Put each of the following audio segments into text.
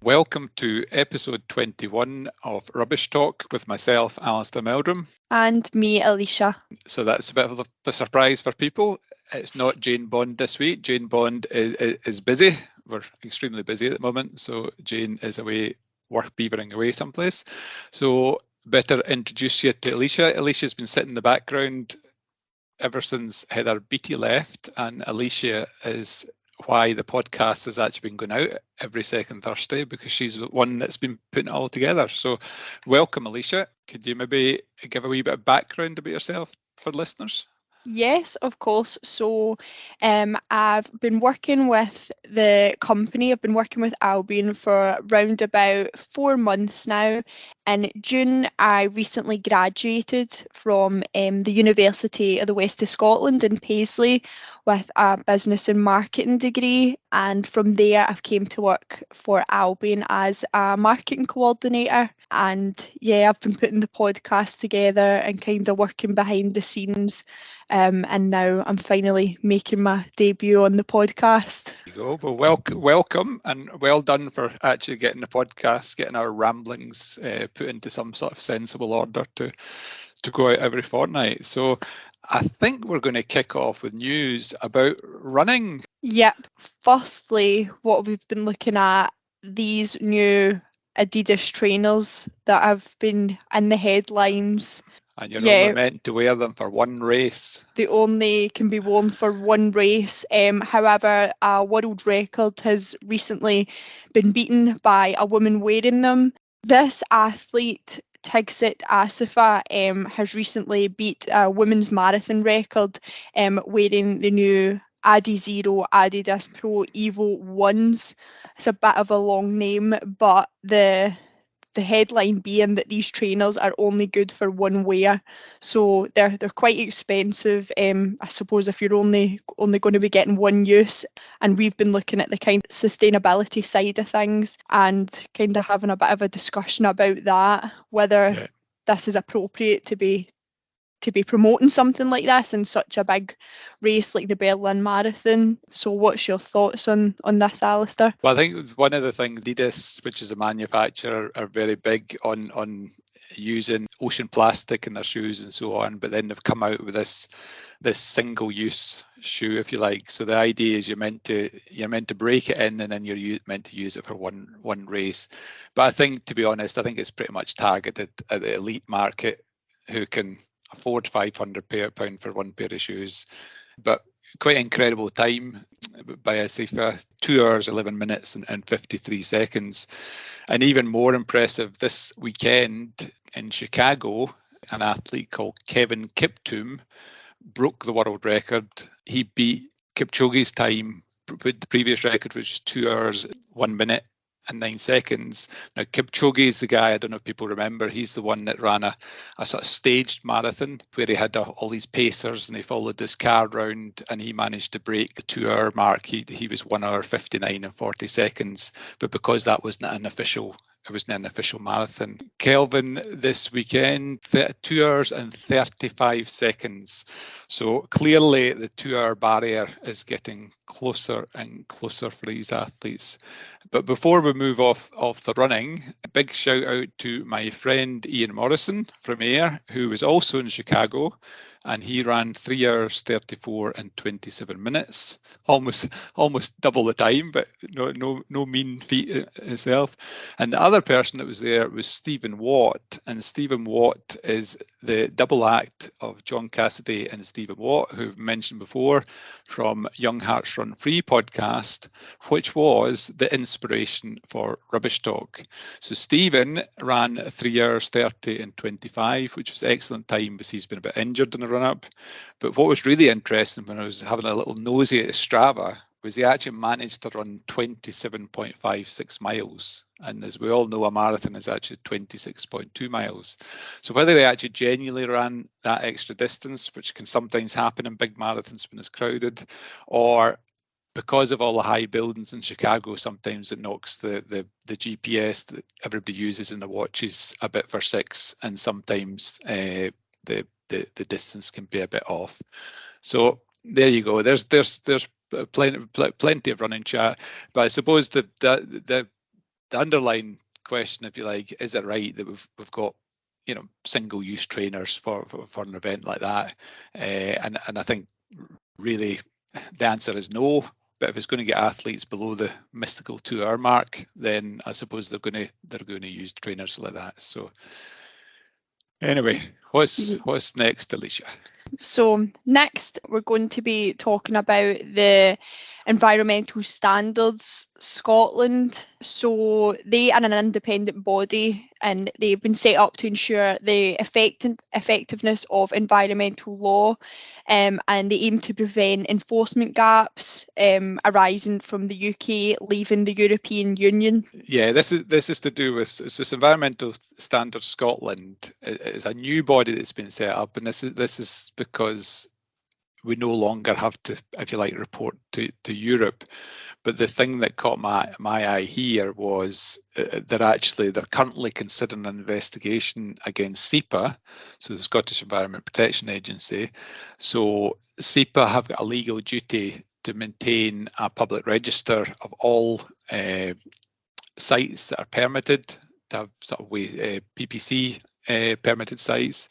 Welcome to episode 21 of Rubbish Talk with myself, Alistair Meldrum. And me, Alicia. So that's a bit of a surprise for people. It's not Jane Bond this week. Jane Bond is busy. We're extremely busy at the moment. So Jane is away, work beavering away someplace. So better introduce you to Alicia. Alicia's been sitting in the background ever since Heather Beattie left, and Alicia is why the podcast has actually been going out every second Thursday, because she's the one that's been putting it all together. So welcome, Alicia. Could you maybe give a wee bit of background about yourself for listeners? Yes, of course. So I've been working with the company. I've been working with Albion for around about 4 months now. In June, I recently graduated from the University of the West of Scotland in Paisley with a business and marketing degree. And from there, I've came to work for Albion as a marketing coordinator. And yeah, I've been putting the podcast together and kind of working behind the scenes. And now I'm finally making my debut on the podcast. There you go. Well, welcome and well done for actually getting the podcast, getting our ramblings put into some sort of sensible order to go out every fortnight. So I think we're going to kick off with news about running. Yep. Firstly, what we've been looking at, these new Adidas trainers that have been in the headlines. And you're only meant to wear them for one race. They only can be worn for one race. However, a world record has recently been beaten by a woman wearing them. This athlete, Tigsit Asifa, has recently beat a women's marathon record wearing the new Adizero Adidas Pro Evo 1s. It's a bit of a long name, but the headline being that these trainers are only good for one wear, so they're quite expensive. I suppose if you're only going to be getting one use, and we've been looking at the kind of sustainability side of things and kind of having a bit of a discussion about that, whether this is appropriate to be promoting something like this in such a big race like the Berlin Marathon. So what's your thoughts on this, Alistair? Well, I think one of the things Adidas, which is a manufacturer, are very big on using ocean plastic in their shoes and so on, but then they've come out with this single-use shoe, if you like. So the idea is you're meant to break it in, and then you're meant to use it for one race. But I think, to be honest, I think it's pretty much targeted at the elite market who can afford £500 for one pair of shoes. But quite incredible time by Asifa, 2 hours 11 minutes and 53 seconds. And even more impressive, this weekend in Chicago, an athlete called Kevin Kiptum broke the world record. He beat Kipchoge's time, the previous record, which was 2 hours 1 minute and 9 seconds. Now, Kipchoge is the guy, I don't know if people remember, he's the one that ran a sort of staged marathon where he had all these pacers and they followed this car round, and he managed to break the 2 hour mark. He was 1 hour 59 and 40 seconds, but because that wasn't an official marathon. Kelvin this weekend, 2 hours and 35 seconds. So clearly the 2 hour barrier is getting closer and closer for these athletes. But before we move off the running, a big shout out to my friend Ian Morrison from AIR, who was also in Chicago, and he ran 3 hours 34 and 27 minutes, almost double the time, but no mean feat itself. And the other person that was there was Stephen Watt, and Stephen Watt is the double act of John Cassidy and Stephen Watt, who I've mentioned before from Young Hearts Run Free podcast, which was the inspiration for Rubbish Talk. So Stephen ran 3 hours 30 and 25, which was excellent time because he's been a bit injured in the run up. But what was really interesting when I was having a little nosy at Strava was he actually managed to run 27.56 miles. And as we all know, a marathon is actually 26.2 miles. So whether he actually genuinely ran that extra distance, which can sometimes happen in big marathons when it's crowded, or because of all the high buildings in Chicago, sometimes it knocks the GPS that everybody uses in the watches a bit for six, and sometimes the distance can be a bit off. So there you go. There's plenty of running chat, but I suppose the underlying question, if you like, is it right that we've got single-use trainers for an event like that? And I think really the answer is no. But if it's going to get athletes below the mystical 2-hour mark, then I suppose they're going to use trainers like that. So anyway, what's next, Alicia? So next, we're going to be talking about the Environmental Standards Scotland. So they are an independent body, and they've been set up to ensure the effectiveness of environmental law, and they aim to prevent enforcement gaps arising from the UK leaving the European Union. Yeah, this is to do with this Environmental Standards Scotland is a new body that's been set up, and this is because we no longer have to, if you like, report to Europe. But the thing that caught my eye here was they're currently considering an investigation against SEPA, so the Scottish Environment Protection Agency. So SEPA have got a legal duty to maintain a public register of all sites that are permitted, to have sort of PPC permitted sites.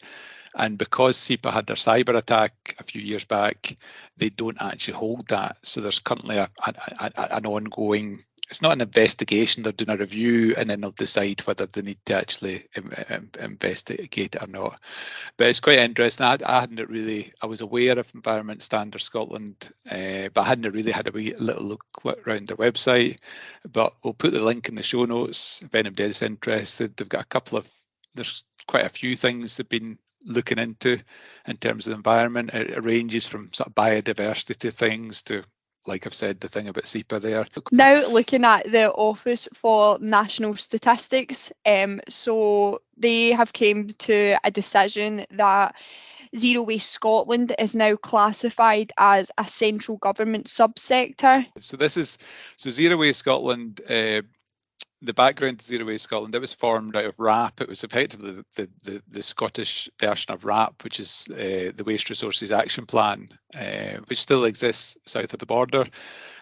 And because SEPA had their cyber attack a few years back, they don't actually hold that. So there's currently an ongoing, it's not an investigation, they're doing a review and then they'll decide whether they need to actually investigate it or not. But it's quite interesting. I was aware of Environment Standards Scotland, but I hadn't really had a wee little look around their website. But we'll put the link in the show notes if anybody is interested. They've got there's quite a few things they've been looking into in terms of the environment. It ranges from sort of biodiversity things to, like I've said, the thing about SEPA there. Now looking at the Office for National Statistics, so they have came to a decision that Zero Waste Scotland is now classified as a central government subsector. So Zero Waste Scotland, the background to Zero Waste Scotland, it was formed out of RAP. It was effectively the Scottish version of RAP, which is the Waste Resources Action Plan, which still exists south of the border.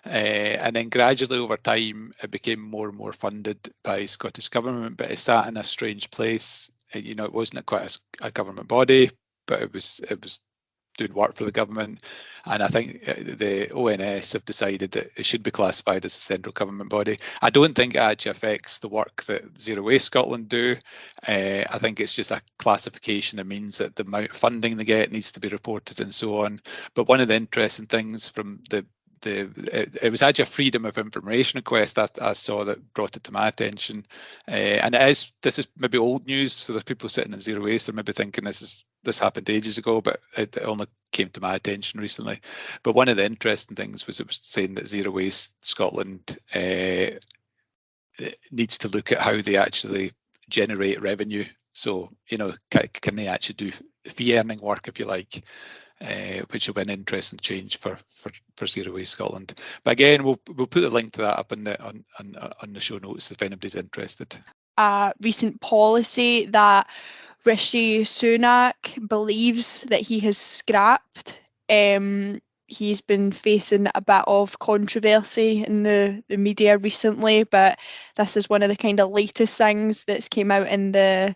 And then gradually over time, it became more and more funded by Scottish Government, but it sat in a strange place. It wasn't quite a government body, but it was doing work for the government. And I think the ONS have decided that it should be classified as a central government body. I don't think it actually affects the work that Zero Waste Scotland do. I think it's just a classification that means that the amount of funding they get needs to be reported and so on. But one of the interesting things from it was actually a freedom of information request I saw that brought it to my attention, and this is maybe old news, so there's people sitting in Zero Waste, they're maybe thinking this happened ages ago, but it only came to my attention recently. But one of the interesting things was it was saying that Zero Waste Scotland needs to look at how they actually generate revenue. So can they actually do fee earning work, if you like, which will be an interesting change for Zero Waste Scotland. But again, we'll put the link to that up on the show notes if anybody's interested. A recent policy that Rishi Sunak believes that he has scrapped. He's been facing a bit of controversy in the media recently, but this is one of the kind of latest things that's came out in the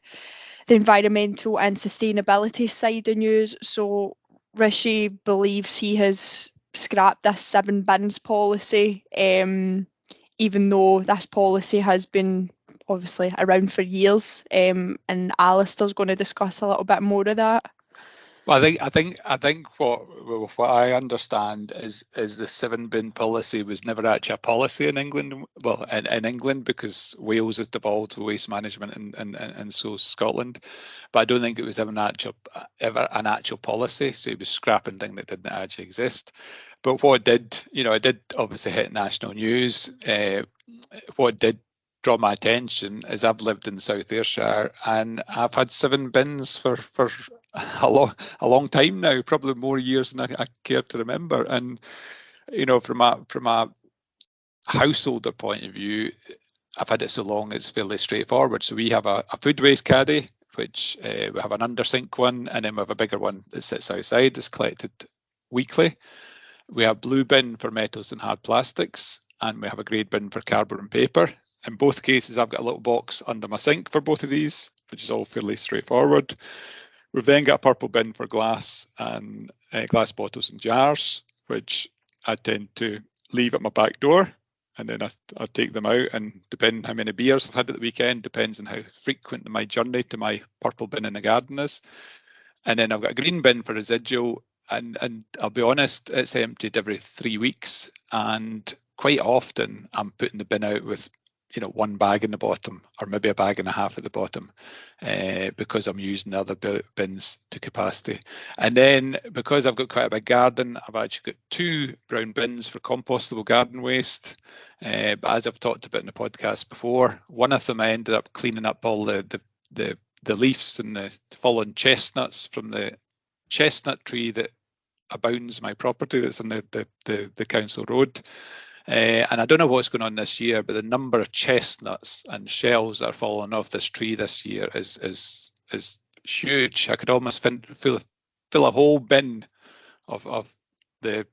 environmental and sustainability side of news. So Rishi believes he has scrapped this 7 bins policy, even though this policy has been obviously around for years, and Alistair's going to discuss a little bit more of that. Well, I think what I understand is the 7 bin policy was never actually a policy in England. Well, in England, because Wales has devolved waste management and so Scotland, but I don't think it was ever an actual policy. So it was scrapping thing that didn't actually exist. But what it did obviously hit national news. What did draw my attention is I've lived in South Ayrshire and I've had 7 bins for a long time now, probably more years than I care to remember. And from a householder point of view, I've had it so long it's fairly straightforward. So we have a food waste caddy, which we have an undersink one, and then we have a bigger one that sits outside that's collected weekly. We have blue bin for metals and hard plastics, and we have a grey bin for cardboard and paper. In both cases, I've got a little box under my sink for both of these, which is all fairly straightforward. We've then got a purple bin for glass and glass bottles and jars, which I tend to leave at my back door, and then I take them out, and depending how many beers I've had at the weekend, depends on how frequent my journey to my purple bin in the garden is. And then I've got a green bin for residual, and I'll be honest, it's emptied every 3 weeks, and quite often I'm putting the bin out with one bag in the bottom, or maybe a bag and a half at the bottom, because I'm using the other bins to capacity. And then because I've got quite a big garden, I've actually got 2 brown bins for compostable garden waste. But as I've talked about in the podcast before, one of them I ended up cleaning up all the leaves and the fallen chestnuts from the chestnut tree that abounds my property that's on the council road. And I don't know what's going on this year, but the number of chestnuts and shells that are falling off this tree this year is huge. I could almost fill a whole bin of the,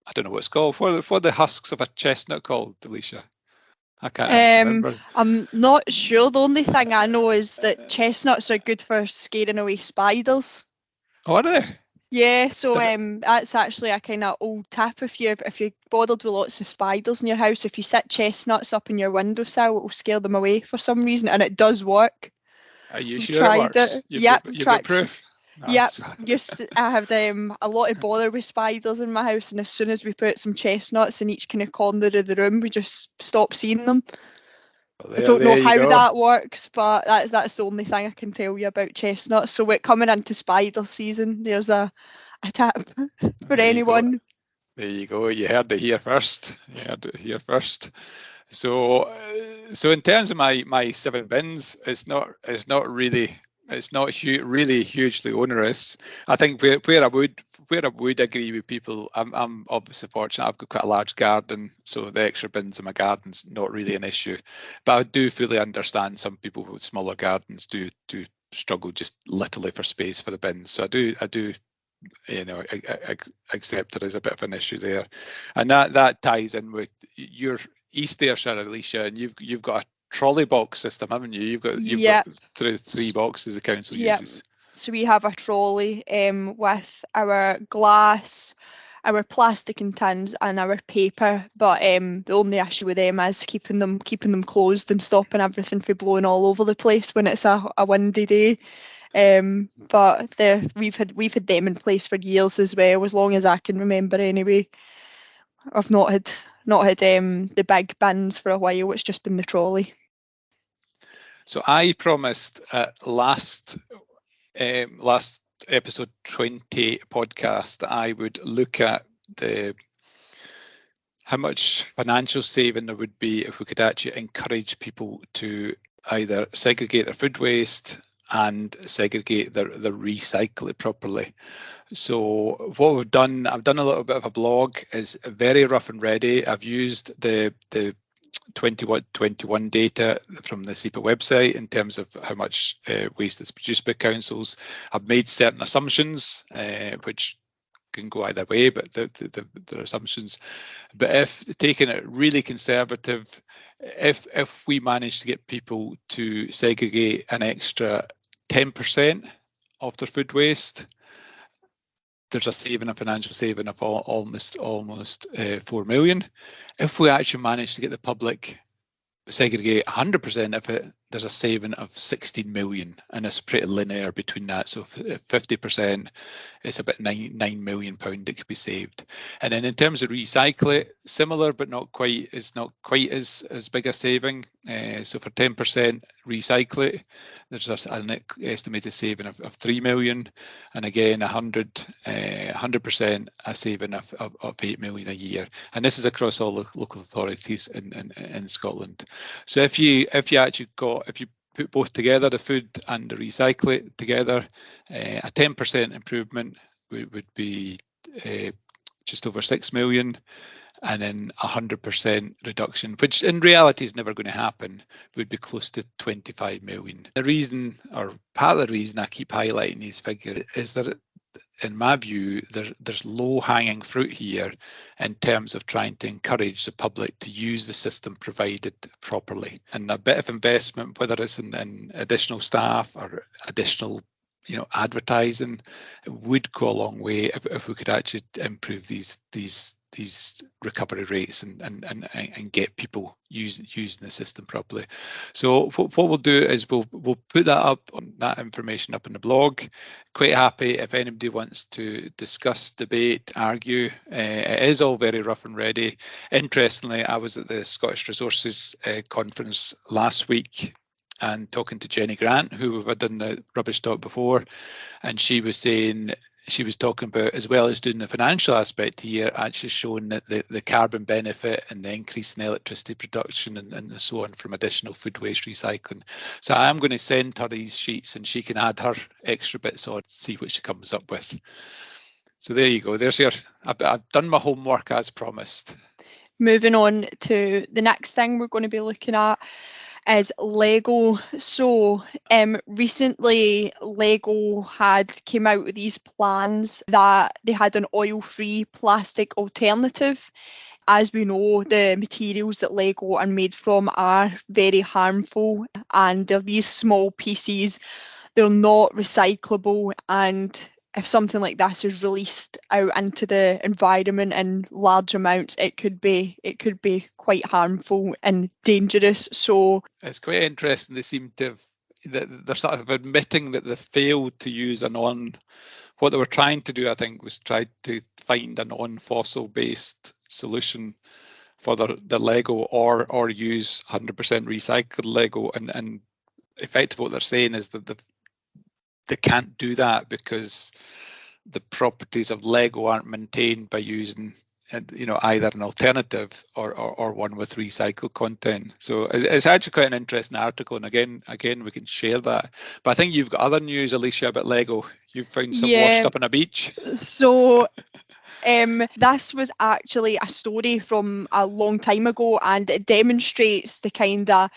I don't know what it's called. What are the husks of a chestnut called, Alicia? I can't actually remember. I'm not sure. The only thing I know is that chestnuts are good for scaring away spiders. Oh, are they? Yeah, so that's actually a kind of old tip. If you're bothered with lots of spiders in your house, if you set chestnuts up in your windowsill, it will scare them away for some reason, and it does work. Are you We've sure tried it works? it. You've Yep, got proof? Yep. I have a lot of bother with spiders in my house, and as soon as we put some chestnuts in each kind of corner of the room, we just stop seeing them. Well, I don't know how go. that works, but that's the only thing I can tell you about chestnuts. So we're coming into spider season. There's a tip for anyone. There you go. You heard it here first. So in terms of my 7 bins, it's not really hugely onerous. I think where I would agree with people, I'm obviously fortunate. I've got quite a large garden, so the extra bins in my garden's not really an issue. But I do fully understand some people with smaller gardens do struggle just literally for space for the bins. So I do accept there is a bit of an issue there, and that ties in with your East Ayrshire, Alicia, and you've got a trolley box system, haven't you? You've got through 3 boxes the council uses. So we have a trolley with our glass, our plastic and tins, and our paper. But the only issue with them is keeping them closed and stopping everything from blowing all over the place when it's a windy day. But we've had them in place for years as well, as long as I can remember anyway. I've not had the big bins for a while. It's just been the trolley. So I promised last episode 20 podcast that I would look at how much financial saving there would be if we could actually encourage people to either segregate their food waste and segregate their recycle it properly. So what I've done a little bit of a blog, is very rough and ready. I've used the 21 data from the SEPA website in terms of how much waste is produced by councils. I've made certain assumptions, which can go either way, but the assumptions. But if taking it really conservative, if we manage to get people to segregate an extra 10% of their food waste, there's a financial saving of almost 4 million. If we actually manage to get the public segregate 100% of it, there's a saving of 16 million, and it's pretty linear between that. So 50%, it's about £9 million that could be saved. And then in terms of recycle it, similar but not quite as big a saving. So for 10% recycle it, there's an estimated saving of 3 million, and again 100% a saving of 8 million a year. And this is across all the local authorities in Scotland. So if you put both together, the food and the recycle it together, a 10% improvement would be just over 6 million, and then 100% reduction, which in reality is never going to happen, would be close to 25 million. The reason, or part of the reason I keep highlighting these figures, is that in my view, there's low-hanging fruit here in terms of trying to encourage the public to use the system provided properly. And a bit of investment, whether it's in additional staff or additional advertising, would go a long way if we could actually improve these recovery rates and get people using the system properly. So what we'll do is we'll put that information up in the blog. Quite happy if anybody wants to discuss, debate, argue. It is all very rough and ready. Interestingly, I was at the Scottish Resources conference last week and talking to Jenny Grant, who we've had done the rubbish talk before, and she was talking about, as well as doing the financial aspect here, actually showing that the carbon benefit and the increase in electricity production and so on from additional food waste recycling. So I am going to send her these sheets and she can add her extra bits on, see what she comes up with. So there you go. I've done my homework as promised. Moving on to the next thing we're going to be looking at is Lego. So recently Lego came out with these plans that they had an oil-free plastic alternative. As we know, the materials that Lego are made from are very harmful, and they're these small pieces. They're not recyclable, and if something like this is released out into the environment in large amounts, it could be quite harmful and dangerous. So it's quite interesting. They seem to have, they're sort of admitting that they failed to use what they were trying to do, I think, was try to find a non-fossil based solution for the Lego or use 100% recycled Lego. And effectively what they're saying is that they can't do that because the properties of Lego aren't maintained by using either an alternative or one with recycled content. So it's actually quite an interesting article, and again we can share that. But I think you've got other news, Alicia, about Lego. You've found some washed up on a beach. So this was actually a story from a long time ago, and it demonstrates the kind of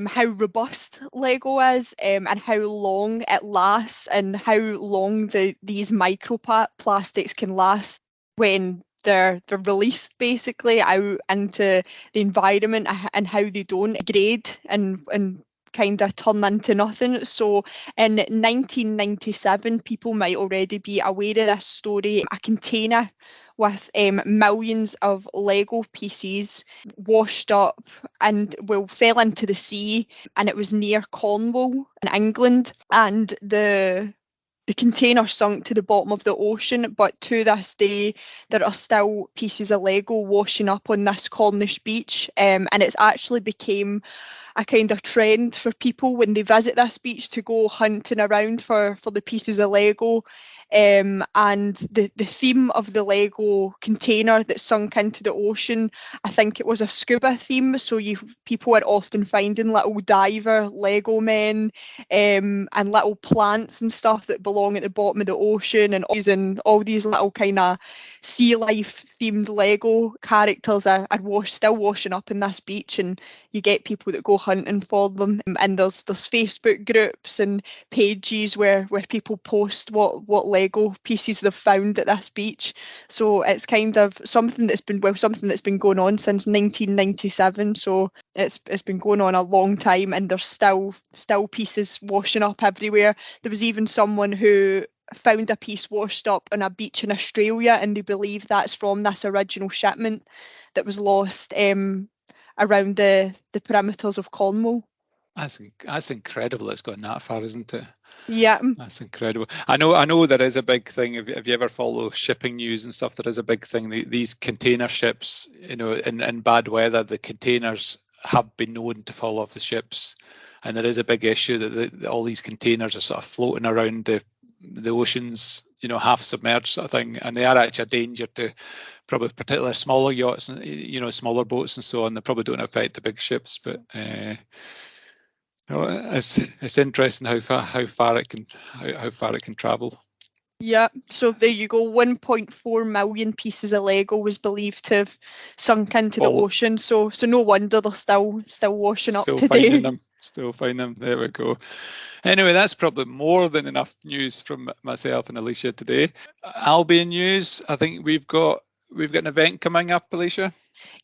how robust Lego is, and how long it lasts, and how long these microplastics can last when they're released basically out into the environment, and how they don't degrade and kind of turn into nothing. So in 1997, people might already be aware of this story. A container with millions of Lego pieces washed up and fell into the sea, and it was near Cornwall in England, and the container sunk to the bottom of the ocean. But to this day, there are still pieces of Lego washing up on this Cornish beach, and it's actually became a kind of trend for people when they visit this beach to go hunting around for the pieces of Lego. And the theme of the Lego container that sunk into the ocean, I think it was a scuba theme. So people are often finding little diver Lego men, and little plants and stuff that belong at the bottom of the ocean, and all these little kind of sea life themed Lego characters are still washing up in this beach, and you get people that go hunting for them. And there's Facebook groups and pages where people post what Lego pieces they've found at this beach. So it's kind of something that's been going on since 1997. So it's been going on a long time, and there's still pieces washing up everywhere. There was even someone who found a piece washed up on a beach in Australia, and they believe that's from this original shipment that was lost around the perimeters of Cornwall. That's incredible. It's gone that far, isn't it? Yeah, that's incredible. I know there is a big thing. If you ever follow shipping news and stuff, there is a big thing. These container ships, in bad weather, the containers have been known to fall off the ships, and there is a big issue that all these containers are sort of floating around the oceans, half submerged sort of thing, and they are actually a danger to probably particularly smaller yachts and smaller boats and so on. They probably don't affect the big ships, but it's interesting how far it can travel. Yeah, so there you go. 1.4 million pieces of Lego was believed to have sunk into the ocean. So no wonder they're still washing up today. Finding them. Still find them. There we go. Anyway, that's probably more than enough news from myself and Alicia today. Albion news. I think we've got an event coming up, Alicia.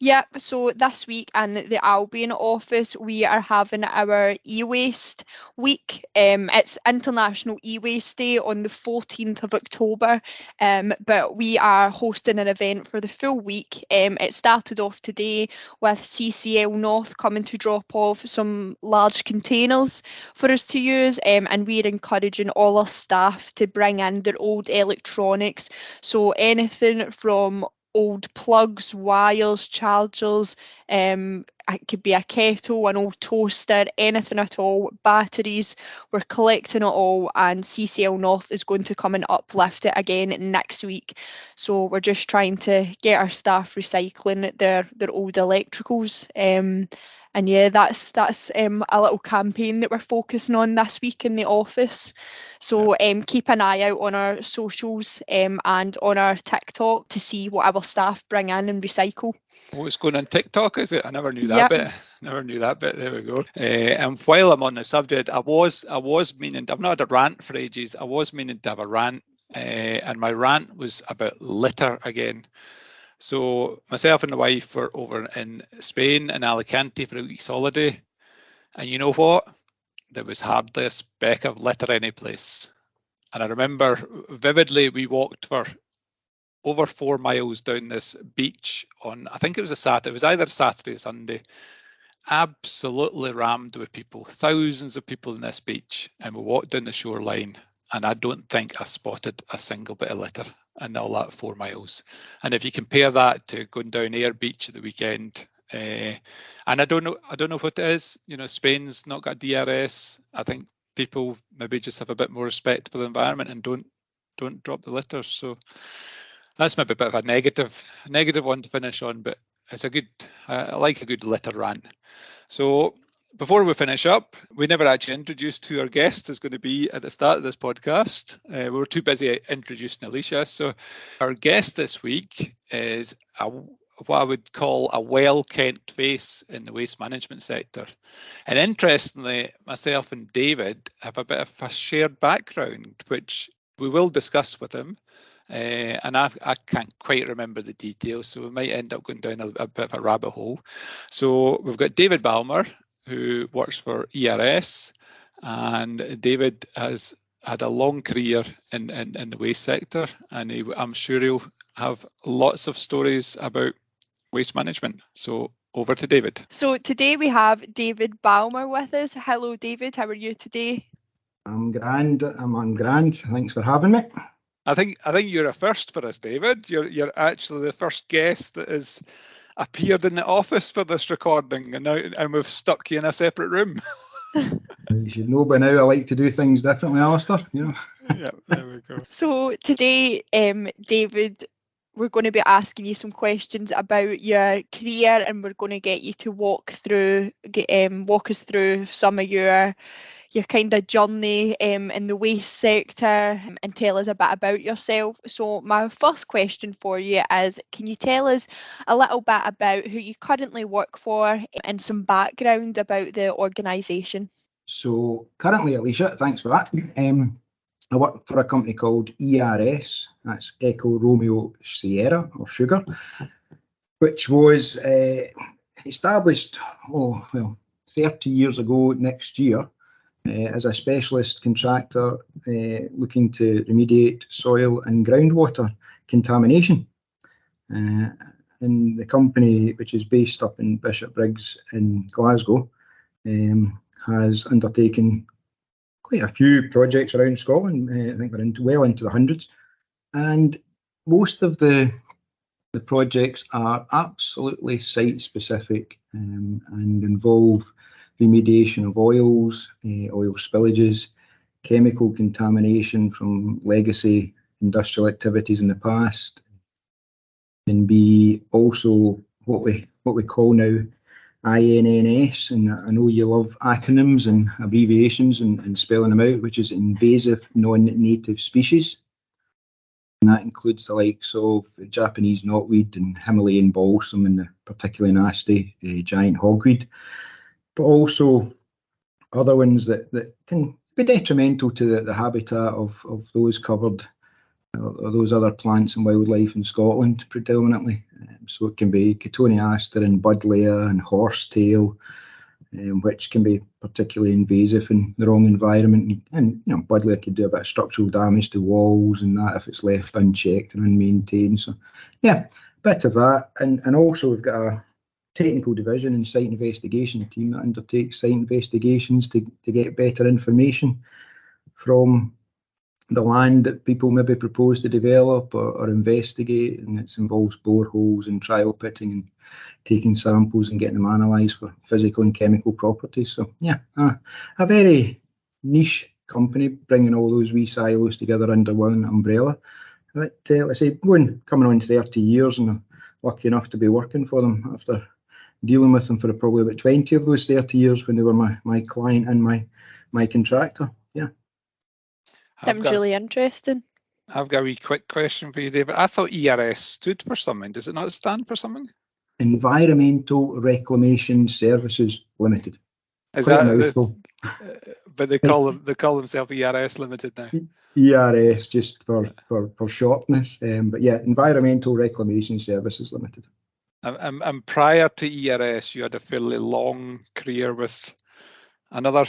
Yep, so this week in the Albion office, we are having our e-waste week. It's International E-Waste Day on the 14th of October, but we are hosting an event for the full week. It started off today with CCL North coming to drop off some large containers for us to use, and we're encouraging all our staff to bring in their old electronics. So anything from old plugs, wires, chargers, it could be a kettle, an old toaster, anything at all, batteries. We're collecting it all, and CCL North is going to come and uplift it again next week. So we're just trying to get our staff recycling their old electricals. And yeah, that's a little campaign that we're focusing on this week in the office. So keep an eye out on our socials and on our TikTok to see what our staff bring in and recycle. Oh, it's going on TikTok, is it? I never knew that bit. Never knew that bit. There we go. And while I'm on the subject, I was meaning, I've not had a rant for ages. I was meaning to have a rant, and my rant was about litter again. So myself and the wife were over in Spain, in Alicante, for a week's holiday. And you know what? There was hardly a speck of litter any place. And I remember vividly, we walked for over 4 miles down this beach on, I think it was a Saturday, it was either Saturday or Sunday, absolutely rammed with people, thousands of people in this beach. And we walked down the shoreline, and I don't think I spotted a single bit of litter in all that 4 miles. And if you compare that to going down Ayr Beach at the weekend, and I don't know what it is. You know, Spain's not got DRS. I think people maybe just have a bit more respect for the environment and don't drop the litter. So that's maybe a bit of a negative one to finish on, but it's a good. I like a good litter rant. So before we finish up, we never actually introduced who our guest is going to be at the start of this podcast. We were too busy introducing Alicia. So our guest this week is what I would call a well-kent face in the waste management sector. And interestingly, myself and David have a bit of a shared background, which we will discuss with him. And I can't quite remember the details, so we might end up going down a bit of a rabbit hole. So we've got David Balmer, who works for ERS, and David has had a long career in the waste sector, and I'm sure he'll have lots of stories about waste management. So over to David. So today we have David Balmer with us. Hello David, how are you today? I'm grand. I'm grand. Thanks for having me. I think you're a first for us, David. You're actually the first guest that has appeared in the office for this recording, and we've stuck you in a separate room. You should know by now I like to do things differently, Alistair. You know. Yeah, there we go. So today, David, we're going to be asking you some questions about your career, and we're going to get you to walk us through some of your kind of journey in the waste sector, and tell us a bit about yourself. So my first question for you is, can you tell us a little bit about who you currently work for and some background about the organisation? So currently, Alicia, thanks for that. I work for a company called ERS, that's Echo Romeo Sierra or Sugar, which was established 30 years ago next year. As a specialist contractor looking to remediate soil and groundwater contamination. And the company, which is based up in Bishopbriggs in Glasgow, has undertaken quite a few projects around Scotland. I think we're well into the hundreds. And most of the projects are absolutely site-specific and involve remediation of oils, oil spillages, chemical contamination from legacy industrial activities in the past, and be also what we call now INNS, and I know you love acronyms and abbreviations and spelling them out, which is invasive non-native species. And that includes the likes of Japanese knotweed and Himalayan balsam and the particularly nasty giant hogweed. But also other ones that can be detrimental to the habitat of those covered or those other plants and wildlife in Scotland predominantly. So it can be cotoneaster and budleia and horsetail, which can be particularly invasive in the wrong environment. And budleia could do a bit of structural damage to walls and that if it's left unchecked and unmaintained. So yeah, bit of that. And also we've got a technical division and site investigation team that undertakes site investigations to get better information from the land that people maybe propose to develop or investigate, and it involves boreholes and trial pitting and taking samples and getting them analysed for physical and chemical properties. So yeah, a very niche company bringing all those wee silos together under one umbrella. But let's say coming on 30 years, and I'm lucky enough to be working for them after dealing with them for probably about 20 of those 30 years when they were my client and my contractor. Yeah. Sounds really interesting. I've got a wee quick question for you, David. I thought ERS stood for something. Does it not stand for something? Environmental Reclamation Services Limited. Is that but they call themselves ERS Limited now. ERS just for shortness. But yeah, Environmental Reclamation Services Limited. And prior to ERS, you had a fairly long career with another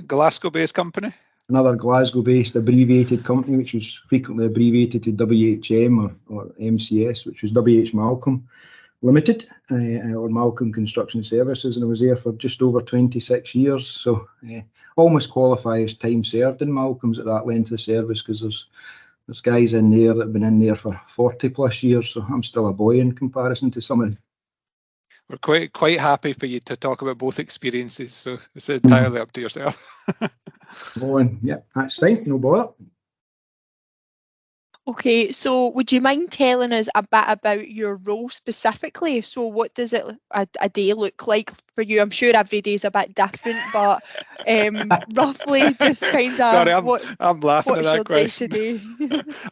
Glasgow-based company? Another Glasgow-based abbreviated company, which was frequently abbreviated to WHM or MCS, which was WH Malcolm Limited, or Malcolm Construction Services, and I was there for just over 26 years. So almost qualify as time served in Malcolm's at that length of service, because there's guys in there that have been in there for 40 plus years, so I'm still a boy in comparison to some of them. We're quite happy for you to talk about both experiences, so it's entirely up to yourself. Yeah, that's fine, no bother. Okay, so would you mind telling us a bit about your role specifically? So what does a day look like for you? I'm sure every day is a bit different, but roughly just kind of. Sorry, I'm laughing at that question.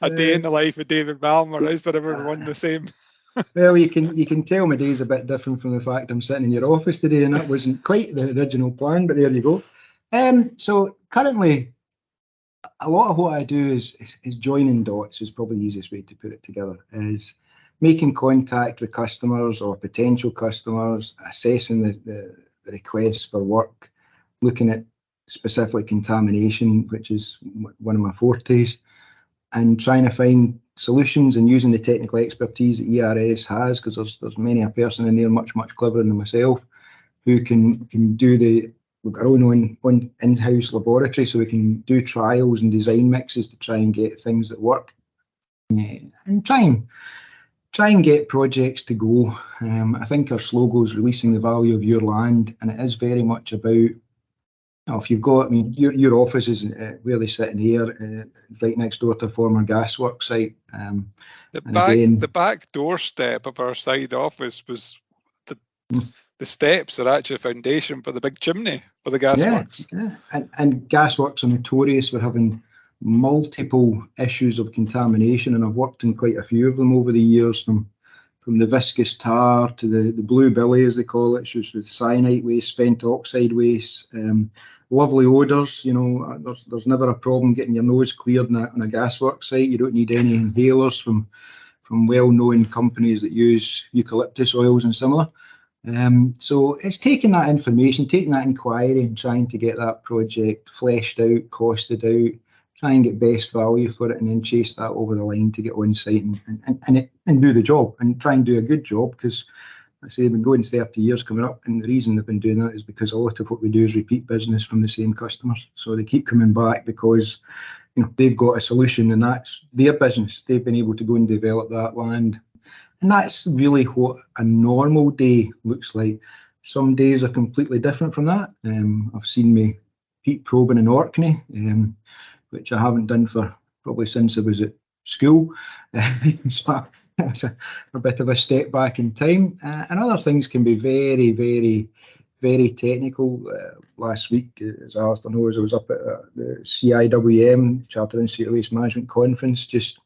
A day in the life of David Balmer, is there ever one the same? Well, you can tell my day's a bit different from the fact I'm sitting in your office today, and that wasn't quite the original plan, but there you go. So currently, a lot of what I do is joining dots, is probably the easiest way to put it together, is making contact with customers or potential customers, assessing the requests for work, looking at specific contamination, which is one of my fortes, and trying to find solutions and using the technical expertise that ERS has, because there's many a person in there much cleverer than myself who can do we've got our own in-house laboratory, so we can do trials and design mixes to try and get things that work, and try and get projects to go. I think our slogan is releasing the value of your land, and it is very much about, if you've got, your office is where they sit in here, right next door to a former gasworks site. The back doorstep of our side office was the steps are actually a foundation for the big chimney for the gasworks. Yeah. And gasworks are notorious for having multiple issues of contamination, and I've worked in quite a few of them over the years, from the viscous tar to the blue billy, as they call it, which is with cyanide waste, spent oxide waste, lovely odours. There's never a problem getting your nose cleared on a gasworks site. You don't need any inhalers from well-known companies that use eucalyptus oils and similar. So it's taking that information, taking that inquiry, and trying to get that project fleshed out, costed out, try and get best value for it, and then chase that over the line to get on site and do the job, and try and do a good job, because I say they've been going 30 years coming up, and the reason they've been doing that is because a lot of what we do is repeat business from the same customers. So they keep coming back because they've got a solution, and that's their business. They've been able to go and develop that land. And that's really what a normal day looks like. Some days are completely different from that. I've seen me peat probing in Orkney, which I haven't done for probably since I was at school. So it's a bit of a step back in time. And other things can be very, very, very technical. Last week, as Alistair knows, I was up at the CIWM, Chartered Institute of Waste Management Conference, just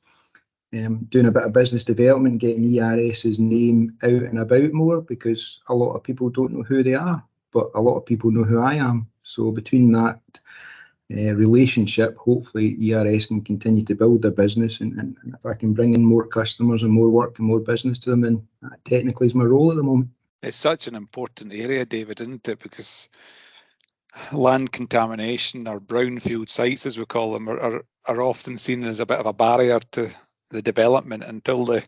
doing a bit of business development, getting ERS's name out and about more, because a lot of people don't know who they are, but a lot of people know who I am. So between that relationship, hopefully ERS can continue to build their business, and if I can bring in more customers and more work and more business to them, then that technically is my role at the moment. It's such an important area, David, isn't it? Because land contamination, or brownfield sites as we call them, are often seen as a bit of a barrier to the development. Until the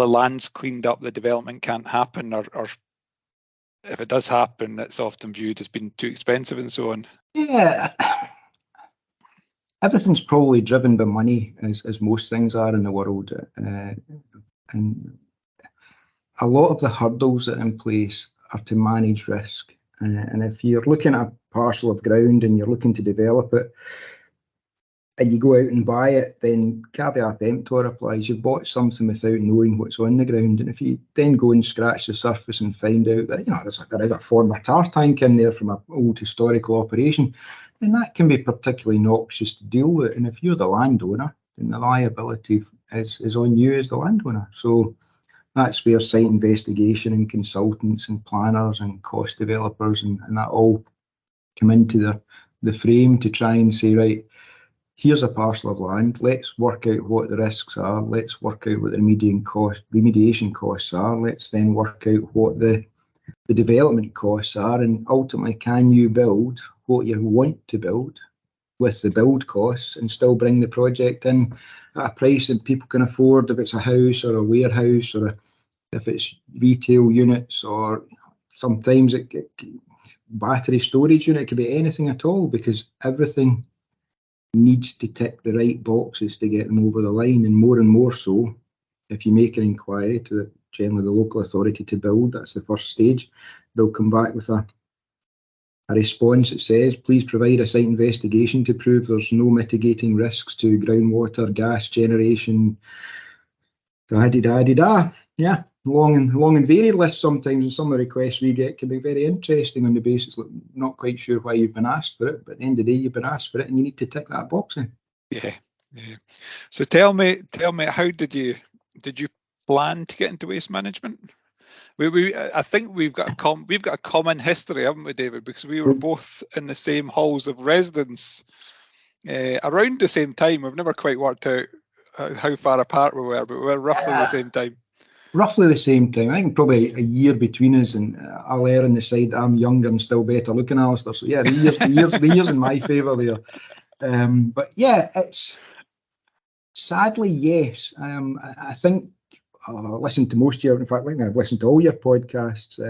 land's cleaned up, the development can't happen, or if it does happen, it's often viewed as being too expensive and so on. Yeah, everything's probably driven by money, as most things are in the world, and a lot of the hurdles that are in place are to manage risk. And if you're looking at a parcel of ground and you're looking to develop it, and you go out and buy it, then caveat emptor applies. You bought something without knowing what's on the ground, and if you then go and scratch the surface and find out that there is a former tar tank in there from an old historical operation, then that can be particularly noxious to deal with. And if you're the landowner, then the liability is on you as the landowner. So that's where site investigation and consultants and planners and cost developers and that all come into the frame to try and say, right, here's a parcel of land, let's work out what the risks are, let's work out what the remediation costs are, let's then work out what the development costs are, and ultimately, can you build what you want to build with the build costs and still bring the project in at a price that people can afford, if it's a house or a warehouse, or if it's retail units, or sometimes it battery storage unit, it could be anything at all, because everything needs to tick the right boxes to get them over the line. And more so, if you make an inquiry to generally the local authority to build, that's the first stage, they'll come back with a response that says, please provide a site investigation to prove there's no mitigating risks to groundwater, gas generation, da-di-da-di-da. Yeah, long and varied list sometimes, and some of the requests we get can be very interesting on the basis of not quite sure why you've been asked for it, but at the end of the day, you've been asked for it and you need to tick that box in. Yeah. So tell me, how did you plan to get into waste management? I think we've got a common history, haven't we, David? Because we were both in the same halls of residence around the same time. We've never quite worked out how far apart we were, but we were roughly the same time. Roughly the same time. I think probably a year between us, and I'll err on the side that I'm younger and still better looking, Alistair. So yeah, the years in my favour there. But yeah, it's sadly yes. I think I listened to most of your. In fact, I think I've listened to all your podcasts.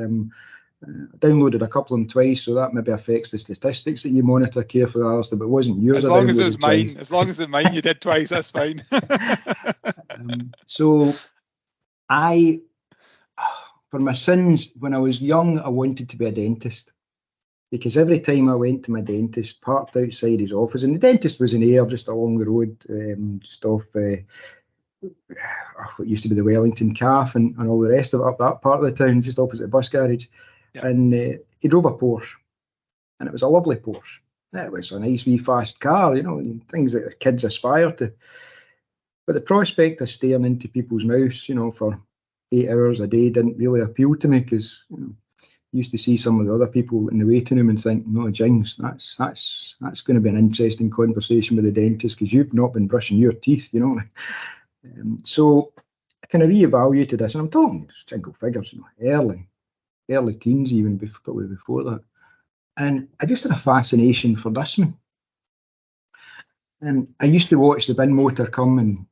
Downloaded a couple of them twice, so that maybe affects the statistics that you monitor carefully, Alistair. But it wasn't yours. As long as it was mine, as long as it's mine, you did twice. That's fine. So for my sins, when I was young, I wanted to be a dentist, because every time I went to my dentist, parked outside his office, and the dentist was in Ayr, just along the road, just off what used to be the Wellington Calf and all the rest of it, up that part of the town, just opposite the bus garage. Yeah. And he drove a Porsche, and it was a lovely Porsche. It was a nice wee fast car, things that kids aspire to. But the prospect of staring into people's mouths, for 8 hours a day didn't really appeal to me, because used to see some of the other people in the waiting room and think, no, Jings, that's going to be an interesting conversation with the dentist, because you've not been brushing your teeth, So I kind of reevaluated this, and I'm talking single figures, early teens even, probably before that. And I just had a fascination for this one. And I used to watch the bin motor come and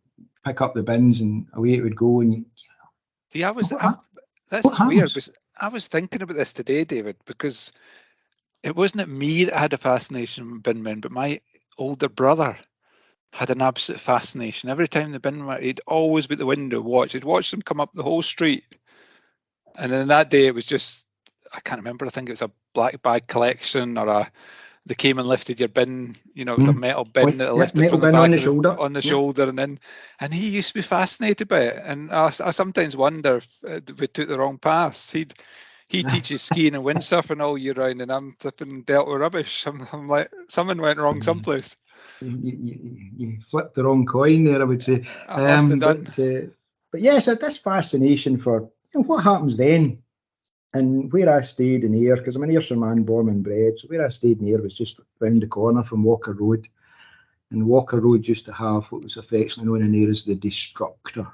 pick up the bins, and away it would go. And see, that's weird. I was thinking about this today, David, because it wasn't me that had a fascination with bin men, but my older brother had an absolute fascination. Every time the bin went, he'd always be at the window, he'd watch them come up the whole street. And then that day it was just, I can't remember, I think it was a black bag collection, or they came and lifted your bin, it was a metal bin that lifted from the back on the shoulder, and he used to be fascinated by it. And I sometimes wonder if we took the wrong paths. He teaches skiing and windsurfing all year round, and I'm flipping dealt with rubbish. I'm like, something went wrong someplace. You flipped the wrong coin there, I would say. I must have done. But yes, this fascination for what happens then And where I stayed in Ayr, because I'm an Ayrshire man, born and bred, so where I stayed in Ayr was just round the corner from Walker Road. And Walker Road used to have what was affectionately known in Ayr as the destructor,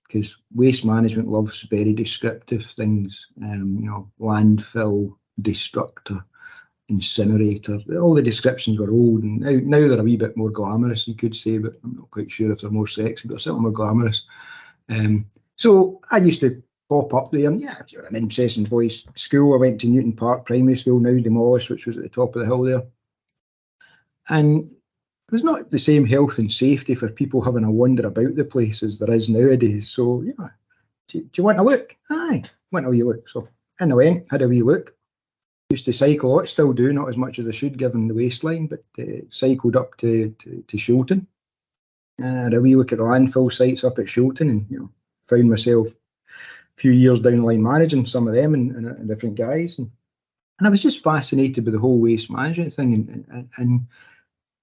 because waste management loves very descriptive things, landfill, destructor, incinerator. All the descriptions were old, and now they're a wee bit more glamorous, you could say, but I'm not quite sure if they're more sexy, but they're certainly more glamorous. So I used to pop up there, and if you're an interesting boys' school, I went to Newton Park Primary School, now demolished, which was at the top of the hill there. And there's not the same health and safety for people having a wander about the place as there is nowadays. So, do you want a look? Aye, went a wee look. So in I went, had a wee look. Used to cycle a lot, still do, not as much as I should given the waistline, but cycled up to Shilton. Had a wee look at the landfill sites up at Shilton, and found myself a few years down the line managing some of them and different guys. And I was just fascinated by the whole waste management thing.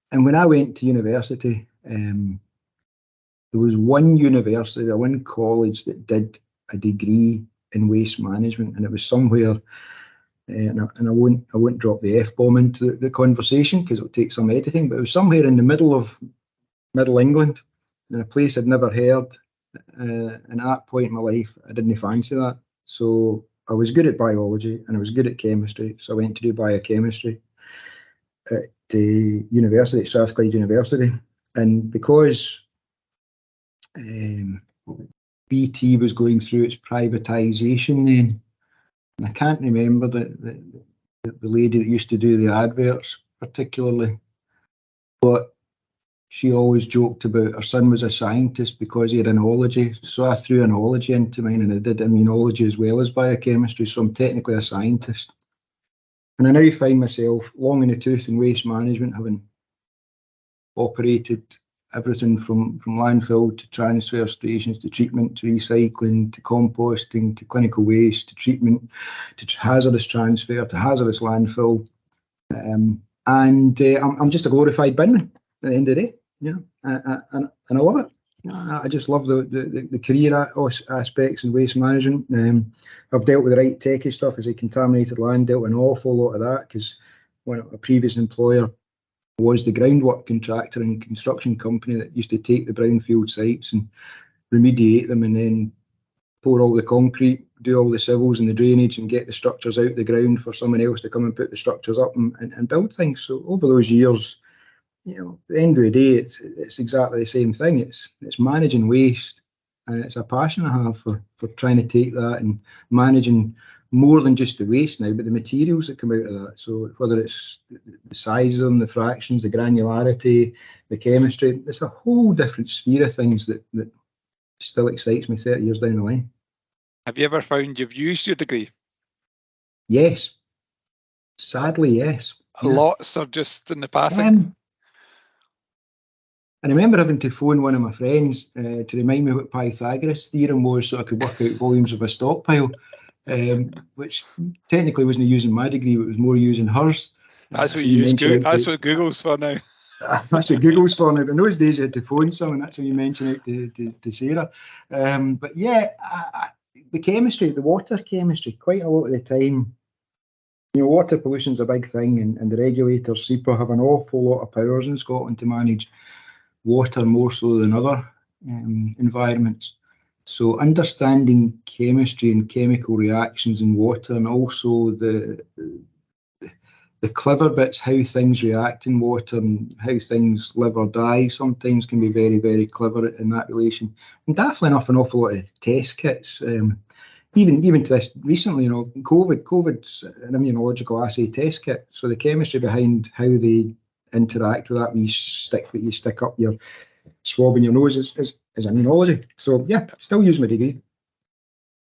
And when I went to university, there was one college that did a degree in waste management, and it was somewhere, and I won't drop the F-bomb into the conversation because it'll take some editing, but it was somewhere in the middle of Middle England, in a place I'd never heard, and at that point in my life, I didn't fancy that. So I was good at biology and I was good at chemistry, so I went to do biochemistry at the university, at Strathclyde University. And because BT was going through its privatisation then, and I can't remember the lady that used to do the adverts particularly, but she always joked about her son was a scientist because he had enology. So I threw enology into mine, and I did immunology as well as biochemistry, so I'm technically a scientist. And I now find myself long in the tooth in waste management, having operated everything from landfill to transfer stations to treatment to recycling to composting to clinical waste to treatment to hazardous transfer to hazardous landfill. And I'm just a glorified binman at the end of the day, and I love it. I just love the career aspects in waste management. I've dealt with the right techie stuff, as a contaminated land, dealt with an awful lot of that, because a previous employer was the groundwork contractor and construction company that used to take the brownfield sites and remediate them and then pour all the concrete, do all the civils and the drainage and get the structures out the ground for someone else to come and put the structures up and build things. So over those years, at the end of the day, it's exactly the same thing. It's managing waste, and it's a passion I have for trying to take that and managing more than just the waste now, but the materials that come out of that. So whether it's the size of them, the fractions, the granularity, the chemistry, it's a whole different sphere of things that still excites me 30 years down the line. Have you ever found you've used your degree? Yes. Sadly, yes. Lots or just in the passing? I remember having to phone one of my friends to remind me what Pythagoras' theorem was so I could work out volumes of a stockpile, which technically wasn't using my degree, but it was more using hers. That's what you use. That's what Google's for now. That's what Google's for now. But in those days, you had to phone someone. That's how you mention it to Sarah. But yeah, the chemistry, the water chemistry, quite a lot of the time, water pollution's a big thing, and the regulators, SEPA, have an awful lot of powers in Scotland to manage water more so than other environments. So understanding chemistry and chemical reactions in water, and also the clever bits, how things react in water and how things live or die, sometimes can be very, very clever in that relation. And definitely enough, an awful lot of test kits. Even to this recently, COVID's an immunological assay test kit. So the chemistry behind how they interact with that wee stick that you stick up your swab in your nose is immunology. So yeah, still use my degree.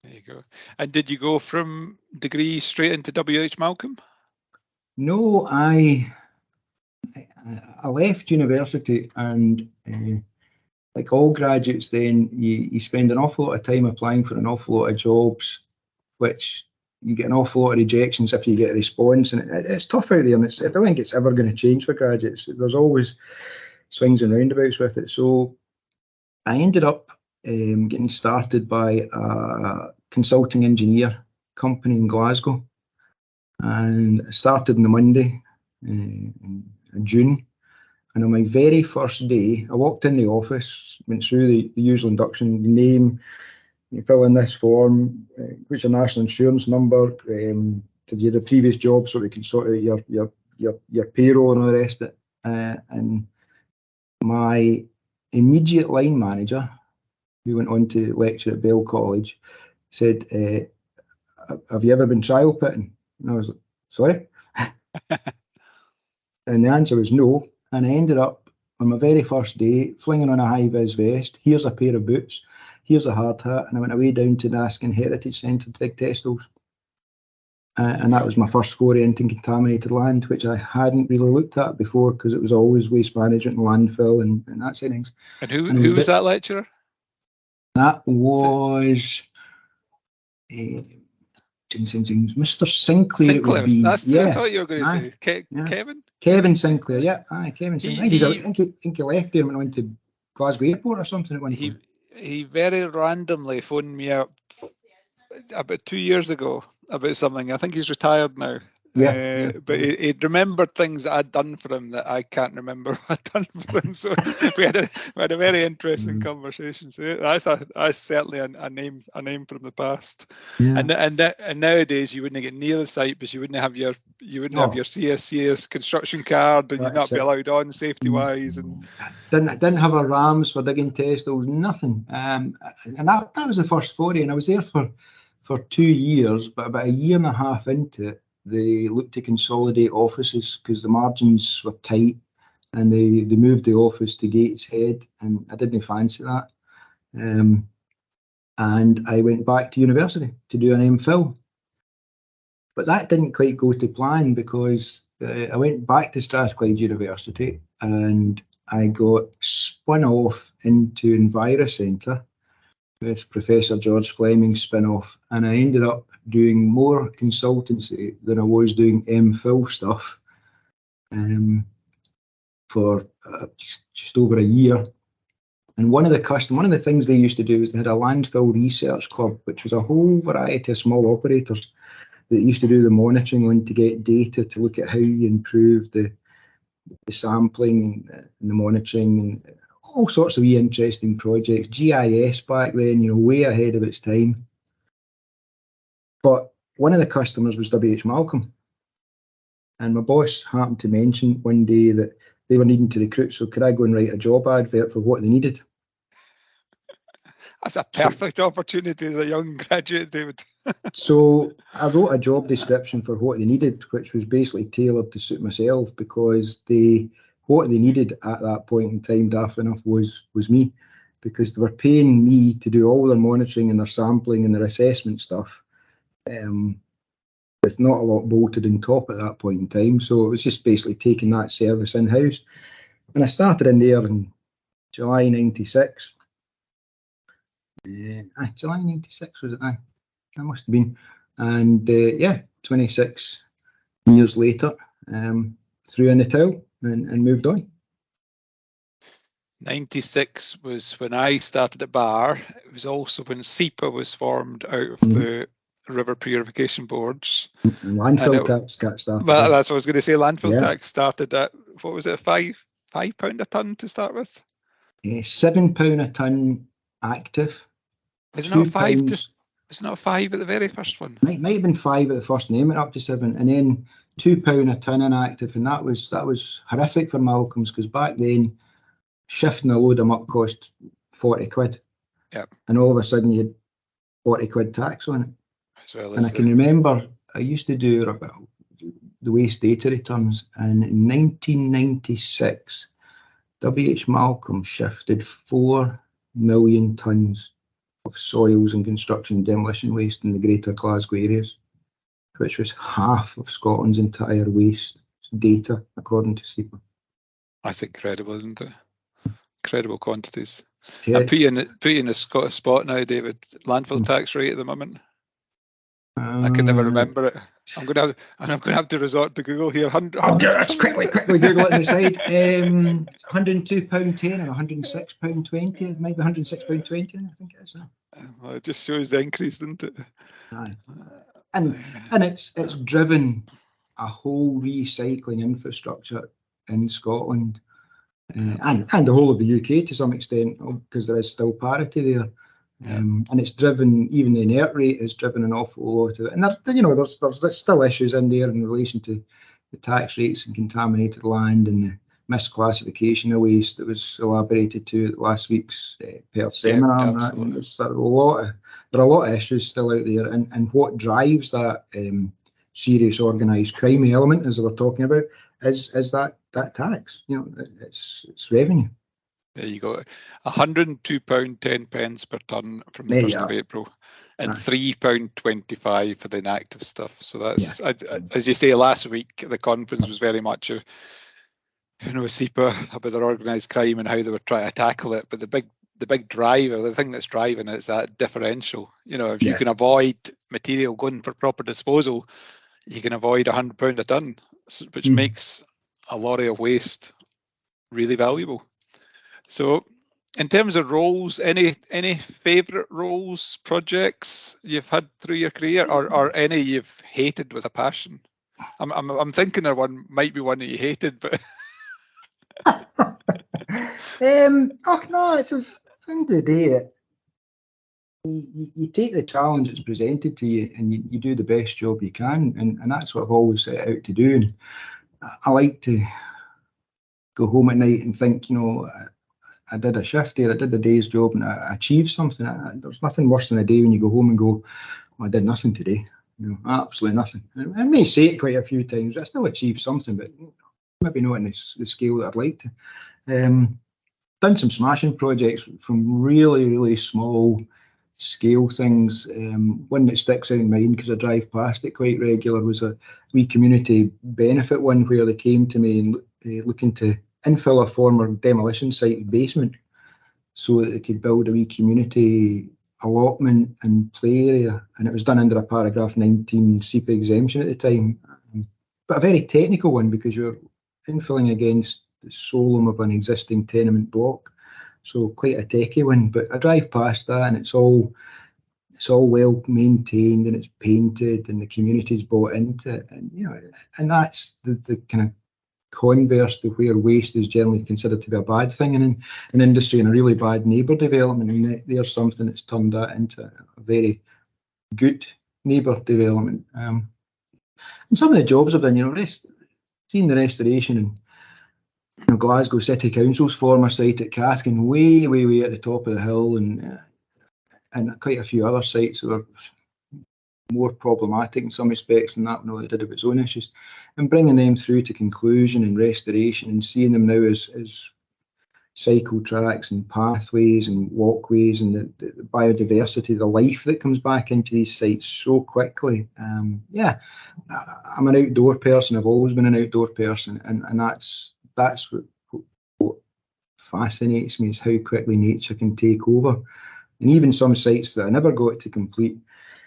There you go. And did you go from degree straight into WH Malcolm? No, I left university, and like all graduates then, you spend an awful lot of time applying for an awful lot of jobs, which you get an awful lot of rejections if you get a response, and it's tough out there, and I don't think it's ever going to change for graduates. There's always swings and roundabouts with it. So I ended up getting started by a consulting engineer company in Glasgow, and I started on the Monday in June. And on my very first day, I walked in the office, went through the usual induction, name, you fill in this form, what's your national insurance number, to do the previous job, so we can sort out your payroll and all the rest of it. And my immediate line manager, who went on to lecture at Bell College, said, have you ever been trial pitting? And I was like, sorry? And the answer was no. And I ended up on my very first day flinging on a high-vis vest. Here's a pair of boots. Here's a hard hat. And I went away down to the Askin Heritage Centre to dig testals. And that was my first foray into contaminated land, which I hadn't really looked at before because it was always waste management and landfill and that sort of things. And who was that lecturer? That was Mr. Sinclair. Sinclair. Would be, That's yeah. I thought you were going to say. Yeah. Kevin? Kevin Sinclair, yeah. Kevin Sinclair. I think he left here and went to Glasgow Airport or something at one point. He very randomly phoned me up about 2 years ago about something. I think he's retired now. But he remembered things that I'd done for him that I can't remember what I'd done for him. So we had a very interesting conversation. So that's certainly a name from the past. Yeah. And nowadays you wouldn't get near the site because you wouldn't have your CSCS construction card, and you'd not be allowed on safety wise. And didn't have a RAMS for digging testals, nothing. And that was the first foray, and I was there for 2 years, but about a year and a half into it, they looked to consolidate offices because the margins were tight, and they moved the office to Gateshead, and I didn't fancy that. And I went back to university to do an MPhil. But that didn't quite go to plan because I went back to Strathclyde University and I got spun off into Envirocentre with Professor George Fleming's spin-off, and I ended up doing more consultancy than I was doing MPhil stuff for just over a year. And one of the things they used to do is they had a landfill research club, which was a whole variety of small operators that used to do the monitoring on to get data to look at how you improve the sampling and the monitoring and all sorts of interesting projects. GIS back then, way ahead of its time. But one of the customers was WH Malcolm. And my boss happened to mention one day that they were needing to recruit, so could I go and write a job advert for what they needed? That's a perfect opportunity as a young graduate, David. So I wrote a job description for what they needed, which was basically tailored to suit myself, because what they needed at that point in time, daft enough, was me, because they were paying me to do all their monitoring and their sampling and their assessment stuff. With not a lot bolted on top at that point in time, so it was just basically taking that service in-house. And I started in there in July 96. July 96 was it now? That must have been. And 26 years later, threw in the towel and moved on. 96 was when I started at Bar. It was also when SEPA was formed out of the river purification boards. And landfill tax got started. Well, that's what I was going to say. Landfill tax started at, what was it, £5 a tonne to start with? £7 a tonne active. Is it not £5? It's not £5 at the very first one. Might have been £5 at the first, and then went up to £7, and then £2 a tonne inactive, and that was horrific for Malcolm's, because back then shifting a load of muck cost 40 quid. Yeah. And all of a sudden you had 40 quid tax on it. As well as and I can remember I used to do the waste data returns, and in 1996 WH Malcolm shifted 4 million tonnes of soils and construction demolition waste in the greater Glasgow areas, which was half of Scotland's entire waste data, according to SEPA. That's incredible, isn't it? Incredible quantities. Yeah. I put you in a Scottish spot now, David. Landfill tax rate at the moment. I can never remember it. I'm going to have to resort to Google here. Let's quickly Google it on the side. £102.10 or £106.20. Maybe £106.20. I think it is. Well, it just shows the increase, doesn't it? Aye. and it's driven a whole recycling infrastructure in Scotland and the whole of the UK to some extent, because there is still parity there. And it's driven, even the inert rate has driven an awful lot of it. And there's still issues in there in relation to the tax rates and contaminated land and the misclassification of waste that was elaborated to at last week's Perth seminar. And there's there are a lot of issues still out there. And what drives that serious organised crime element, as we were talking about, is that tax. It's revenue. There you go. £102.10 per tonne from the 1st of April, and £3.25 for the inactive stuff. So that's, as you say, last week the conference was very much a SEPA about their organised crime and how they were trying to tackle it. But the big driver, the thing that's driving it, is that differential. If you can avoid material going for proper disposal, you can avoid £100 a tonne, which makes a lorry of waste really valuable. So, in terms of roles, any favourite roles, projects you've had through your career, or any you've hated with a passion? I'm thinking there might be one that you hated, but no, it's at the end of the day, you take the challenge that's presented to you and you do the best job you can, and that's what I've always set out to do. And I like to go home at night and think, I did a shift here, I did a day's job, and I achieved something. There's nothing worse than a day when you go home and go, I did nothing today. Absolutely nothing. I may say it quite a few times, I still achieved something, but maybe not in the scale that I'd like to. Done some smashing projects from really, really small scale things. One that sticks out in mind because I drive past it quite regular was a wee community benefit one where they came to me and looking to infill a former demolition site basement so that they could build a wee community allotment and play area, and it was done under a paragraph 19 SEPA exemption at the time, but a very technical one because you're infilling against the solum of an existing tenement block, so quite a techie one. But I drive past that and it's all well maintained and it's painted and the community's bought into it, and that's the kind of converse to where waste is generally considered to be a bad thing in an industry and a really bad neighbour development. And there's something that's turned that into a very good neighbour development. And some of the jobs I've done, seeing the restoration in Glasgow City Council's former site at Cathkin, way at the top of the hill, and quite a few other sites that were more problematic in some respects than that, it did have its own issues, and bringing them through to conclusion and restoration and seeing them now as cycle tracks and pathways and walkways and the biodiversity, the life that comes back into these sites so quickly. I'm an outdoor person. I've always been an outdoor person, and that's what fascinates me, is how quickly nature can take over. And even some sites that I never got to complete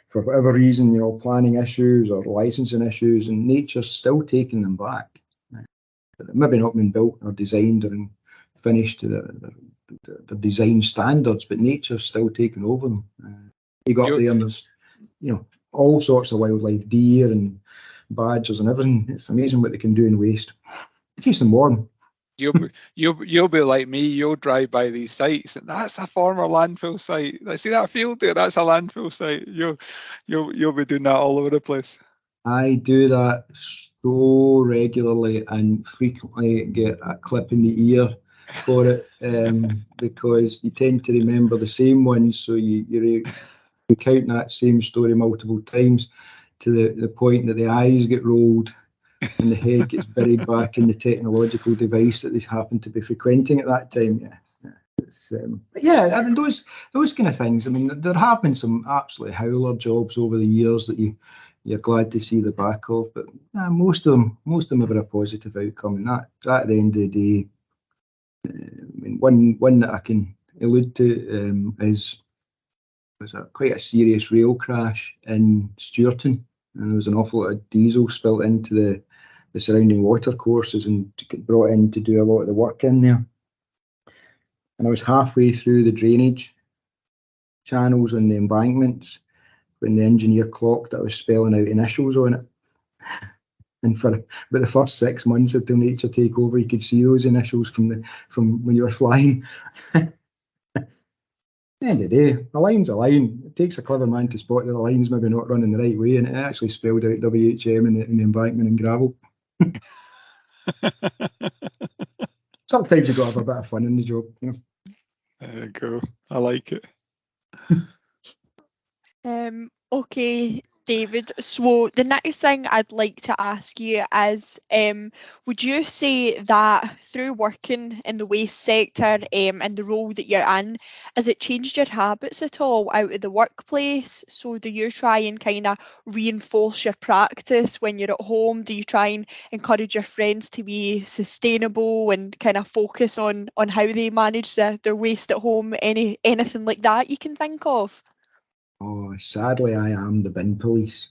for whatever reason, planning issues or licensing issues, and nature's still taking them back. Maybe not been built or designed or finished to the design standards, but nature's still taking over them. You got up there and there's, all sorts of wildlife, deer and badgers and everything. It's amazing what they can do in waste. It keeps them warm. You'll be like me. You'll drive by these sites, and that's a former landfill site. I see that field there. That's a landfill site. You'll be doing that all over the place. I do that so regularly and frequently get a clip in the ear for it, because you tend to remember the same ones. So you recount that same story multiple times to the point that the eyes get rolled and the head gets buried back in the technological device that they happen to be frequenting at that time. I mean, those kind of things. I mean, there have been some absolutely howler jobs over the years that you're glad to see the back of, but most of them have had a positive outcome. And that at the end of the day, one that I can allude to was quite a serious rail crash in Stewarton, and there was an awful lot of diesel spilt into the surrounding water courses and get brought in to do a lot of the work in there. And I was halfway through the drainage channels and the embankments when the engineer clocked that I was spelling out initials on it. And for about the first 6 months until nature take over, you could see those initials from when you were flying. At the end of the day, a line's a line. It takes a clever man to spot that the line's maybe not running the right way, and it actually spelled out WHM in the embankment and gravel. Sometimes you've got to have a bit of fun in the job, you know. There you go. I like it. Okay, David. So the next thing I'd like to ask you is, would you say that through working in the waste sector and the role that you're in, has it changed your habits at all out of the workplace? So do you try and kind of reinforce your practice when you're at home? Do you try and encourage your friends to be sustainable and kind of focus on how they manage their waste at home? Anything like that you can think of? Oh, sadly, I am the bin police.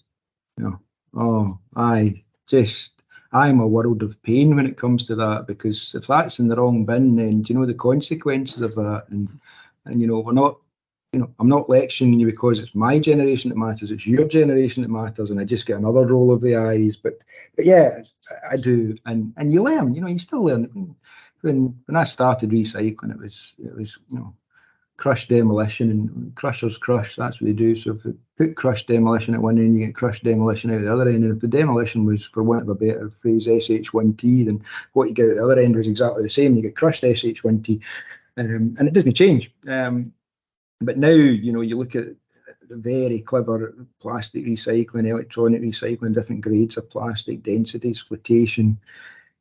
You know, I'm a world of pain when it comes to that, because if that's in the wrong bin, then do you know the consequences of that? And you know, I'm not lecturing you because it's my generation that matters, it's your generation that matters, and I just get another roll of the eyes. But yeah, I do, and you learn. You know, you still learn. When I started recycling, it was you know, crush demolition, and crushers crush, that's what they do. So if you put crush demolition at one end, you get crush demolition out the other end, and if the demolition was, for want of a better phrase, SH1T, then what you get at the other end was exactly the same. You get crushed SH1T, and it doesn't change. But now, you know, you look at very clever plastic recycling, electronic recycling, different grades of plastic, densities, flotation,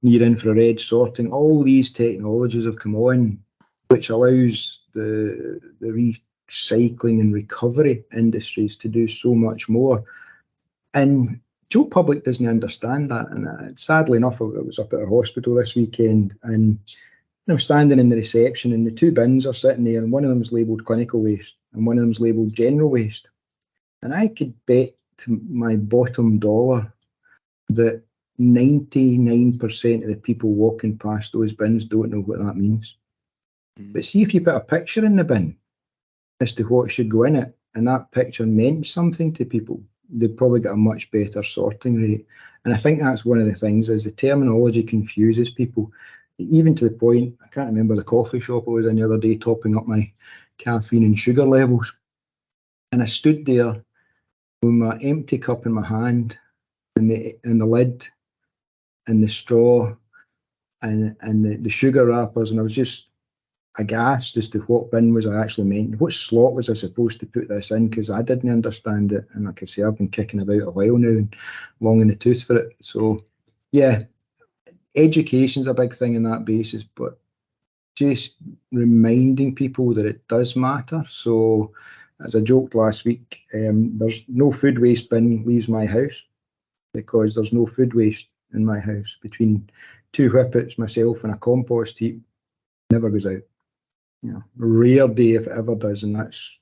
near infrared sorting, all these technologies have come on, which allows the recycling and recovery industries to do so much more. And Joe public doesn't understand that. And sadly enough, I was up at a hospital this weekend, and you know, standing in the reception, and the two bins are sitting there, and one of them is labelled clinical waste, and one of them is labelled general waste. And I could bet to my bottom dollar that 99% of the people walking past those bins don't know what that means. But see, if you put a picture in the bin as to what should go in it, and that picture meant something to people, they'd probably get a much better sorting rate. And I think that's one of the things, is the terminology confuses people, even to the point, I can't remember the coffee shop I was in the other day topping up my caffeine and sugar levels. And I stood there with my empty cup in my hand, and the lid, and the straw, and the sugar wrappers, and I was just aghast as to what bin was I actually meant, what slot was I supposed to put this in, because I didn't understand it. And like I say, I've been kicking about a while now and long in the tooth for it. So yeah, education's a big thing on that basis, but just reminding people that it does matter. So as I joked last week, there's no food waste bin leaves my house, because there's no food waste in my house. Between two whippets, myself, and a compost heap, never goes out. You know, rare day if it ever does, and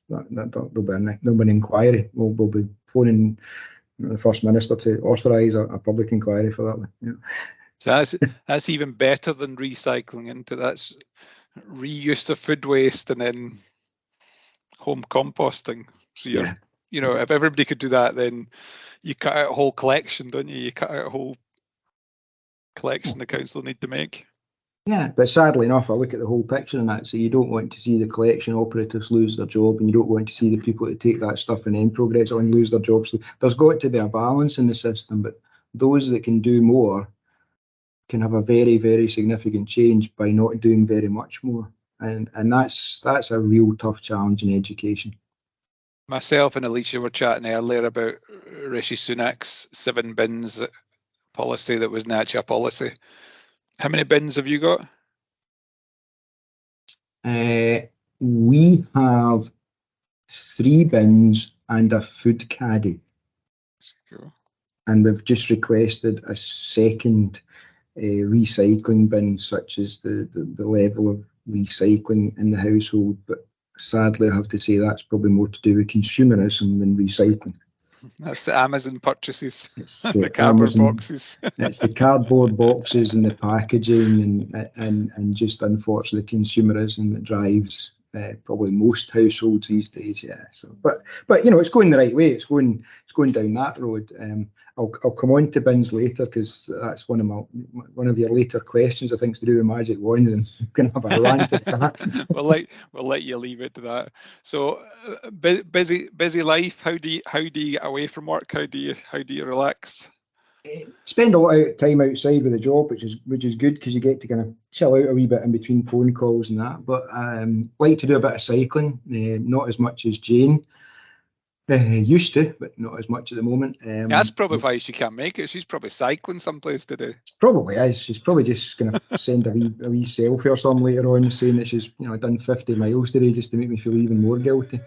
there'll be an inquiry. We'll be phoning the First Minister to authorise a public inquiry for that one. Yeah. So that's even better than recycling into that's reuse of food waste and then home composting. So you're, you know, if everybody could do that, then you cut out a whole collection, don't you? You cut out a whole collection the council need to make. Yeah, but sadly enough, I look at the whole picture and that, so you don't want to see the collection operatives lose their job, and you don't want to see the people that take that stuff and then progress on lose their jobs. So there's got to be a balance in the system, but those that can do more can have a very, very significant change by not doing very much more. And that's a real tough challenge in education. Myself and Alicia were chatting earlier about Rishi Sunak's 7 bins policy that was not actually a policy. How many bins have you got? We have 3 bins and a food caddy. Cool. And we've just requested a second recycling bin, such as the level of recycling in the household. But sadly, I have to say that's probably more to do with consumerism than recycling. That's the Amazon purchases, it's the cardboard boxes. It's the cardboard boxes and the packaging, and just unfortunately consumerism that drives probably most households these days. Yeah. So, but you know, it's going the right way. It's going down that road. I'll come on to bins later because that's one of your later questions. I think, is to do with magic wand, and I'm going to have a rant at that. we'll let you leave it to that. So busy life. How do you get away from work? How do you relax? Spend a lot of time outside with the job, which is good because you get to kind of chill out a wee bit in between phone calls and that. But like to do a bit of cycling, not as much as Jane used to, but not as much at the moment. That's probably why she can't make it. She's probably cycling someplace today. Probably is. She's probably just going to send a wee selfie or something later on saying that she's done 50 miles today just to make me feel even more guilty.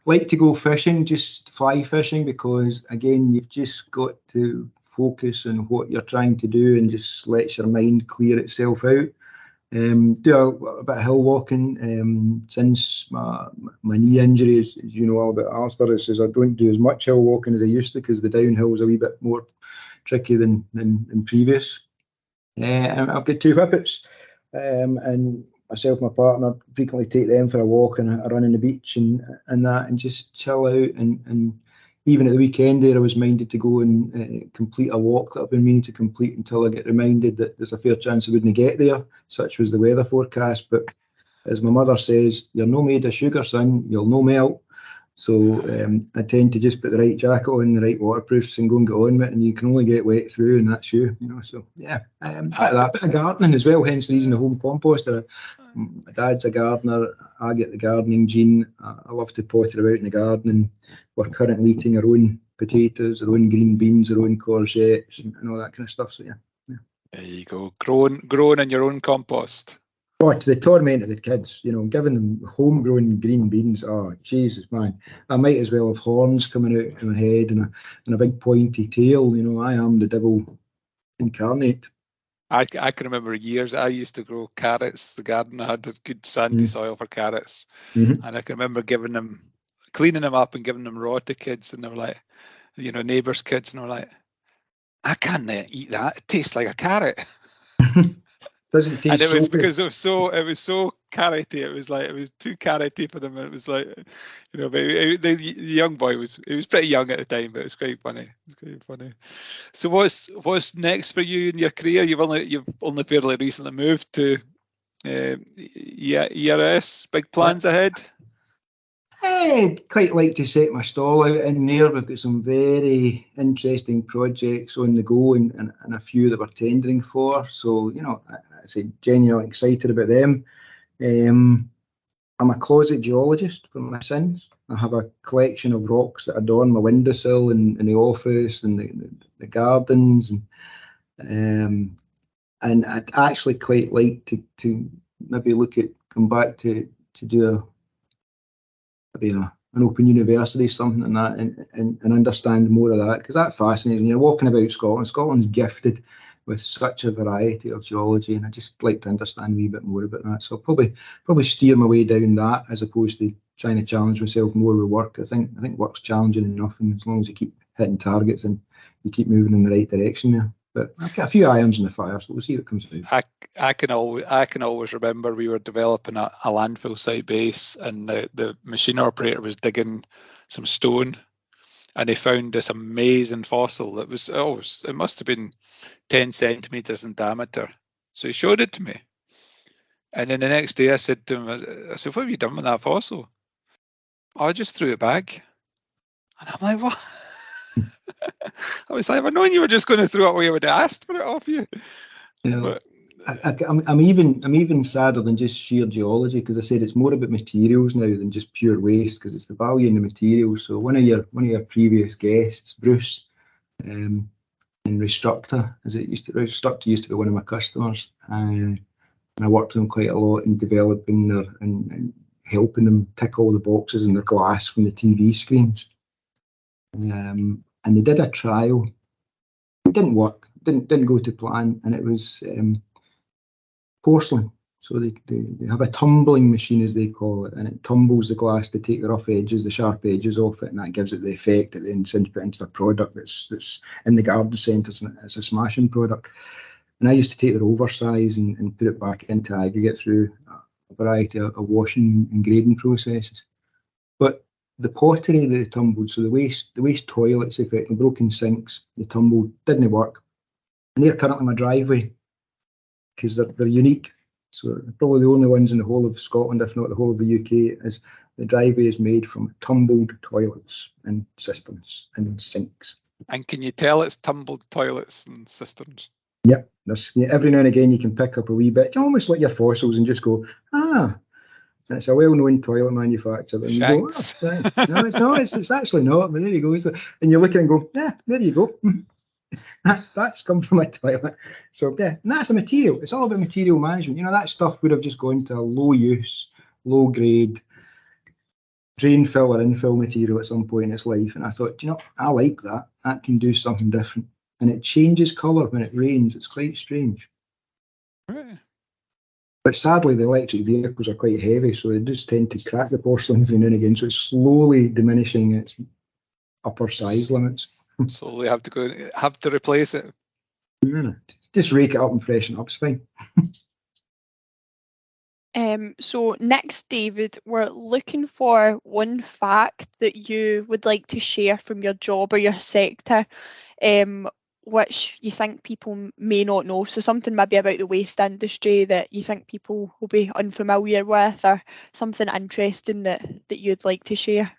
Like to go fishing, just fly fishing, because again, you've just got to focus on what you're trying to do and just let your mind clear itself out. Do a bit of hill walking. Since my knee injury, as you know all about arthritis, I don't do as much hill walking as I used to because the downhill is a wee bit more tricky than previous. And I've got 2 whippets, and myself and my partner frequently take them for a walk and a run on the beach and that, and just chill out. And even at the weekend there, I was minded to go and complete a walk that I've been meaning to complete until I get reminded that there's a fair chance I wouldn't get there, such was the weather forecast. But as my mother says, you're no made of sugar, son, you'll no melt. So I tend to just put the right jacket on, the right waterproofs, and go and get on with it, and you can only get wet through, and that's you, So yeah, bit of gardening as well. Hence the reason the home composter. My dad's a gardener. I get the gardening gene. I love to potter about in the garden, and we're currently eating our own potatoes, our own green beans, our own courgettes, and all that kind of stuff. So yeah. There you go, growing in your own compost. Oh, to the torment of the kids, giving them homegrown green beans. Oh, Jesus, man. I might as well have horns coming out of my head and a big pointy tail. I am the devil incarnate. I can remember years I used to grow carrots. The garden had a good sandy soil for carrots. Mm-hmm. And I can remember cleaning them up and giving them raw to kids. And they were like, neighbours' kids. And they were like, I can't eat that. It tastes like a carrot. Doesn't taste. And it was so because it was so carroty. It was too carroty for them. It was like, but the young boy was pretty young at the time, but it was quite funny. So what's next for you in your career? You've only fairly recently moved to ERS. Big plans ahead? I'd quite like to set my stall out in there. We've got some very interesting projects on the go and a few that we're tendering for. So, I say genuinely excited about them. I'm a closet geologist from my sins. I have a collection of rocks that adorn my windowsill in the office and the gardens. And I'd actually quite like to maybe come back to do an open university, something like that, and understand more of that, because that fascinates me. You're walking about Scotland. Scotland's gifted with such a variety of geology, and I just like to understand a wee bit more about that. So I'll probably steer my way down that as opposed to trying to challenge myself more with work. I think work's challenging enough, and as long as you keep hitting targets and you keep moving in the right direction there. But I've got a few irons in the fire, so we'll see what comes out. I can always remember we were developing a landfill site base, and the machine operator was digging some stone, and they found this amazing fossil that it must have been 10 centimeters in diameter. So he showed it to me, and then the next day I said to him, I said, "What have you done with that fossil?" "Oh, I just threw it back." And I'm like, "What?" I was like, "If I'd known you were just going to throw it away, I would have asked for it off you." But I'm even sadder than just sheer geology, because I said it's more about materials now than just pure waste, because it's the value in the materials. So one of your previous guests, Bruce, in Restructa, Restructa used to be one of my customers, and I worked with them quite a lot in developing and helping them tick all the boxes in their glass from the TV screens. And they did a trial. It didn't work. Didn't go to plan, and it was porcelain. So they have a tumbling machine, as they call it, and it tumbles the glass to take the rough edges, the sharp edges off it, and that gives it the effect that then sends put into the product that's in the garden centres, and it's a smashing product. And I used to take their oversize and put it back into aggregate through variety of washing and grading processes. But the pottery that tumbled, so the waste toilets, effectively broken sinks, they tumbled, didn't work. And they're currently my driveway because they're unique. So they're probably the only ones in the whole of Scotland, if not the whole of the UK, is the driveway is made from tumbled toilets and cisterns and sinks. And can you tell it's tumbled toilets and cisterns? Yep. Every now and again you can pick up a wee bit, almost like your fossils, and just go, and it's a well-known toilet manufacturer. And Shanks. you go, no, it's not. It's actually not. But there you go. And you look at it and go, yeah, there you go. That's come from a toilet. So yeah, and that's a material. It's all about material management. You know, that stuff would have just gone to a low use, low grade drain fill or infill material at some point in its life. And I thought, you know, I like that. That can do something different. And it changes colour when it rains. It's quite strange. Right. But sadly, the electric vehicles are quite heavy, so they just tend to crack the porcelain every now and again. So it's slowly diminishing its upper size limits. So they have to replace it. Just rake it up and freshen it up. It's fine. So next, David, we're looking for one fact that you would like to share from your job or your sector, which you think people may not know. So something maybe about the waste industry that you think people will be unfamiliar with, or something interesting that you'd like to share.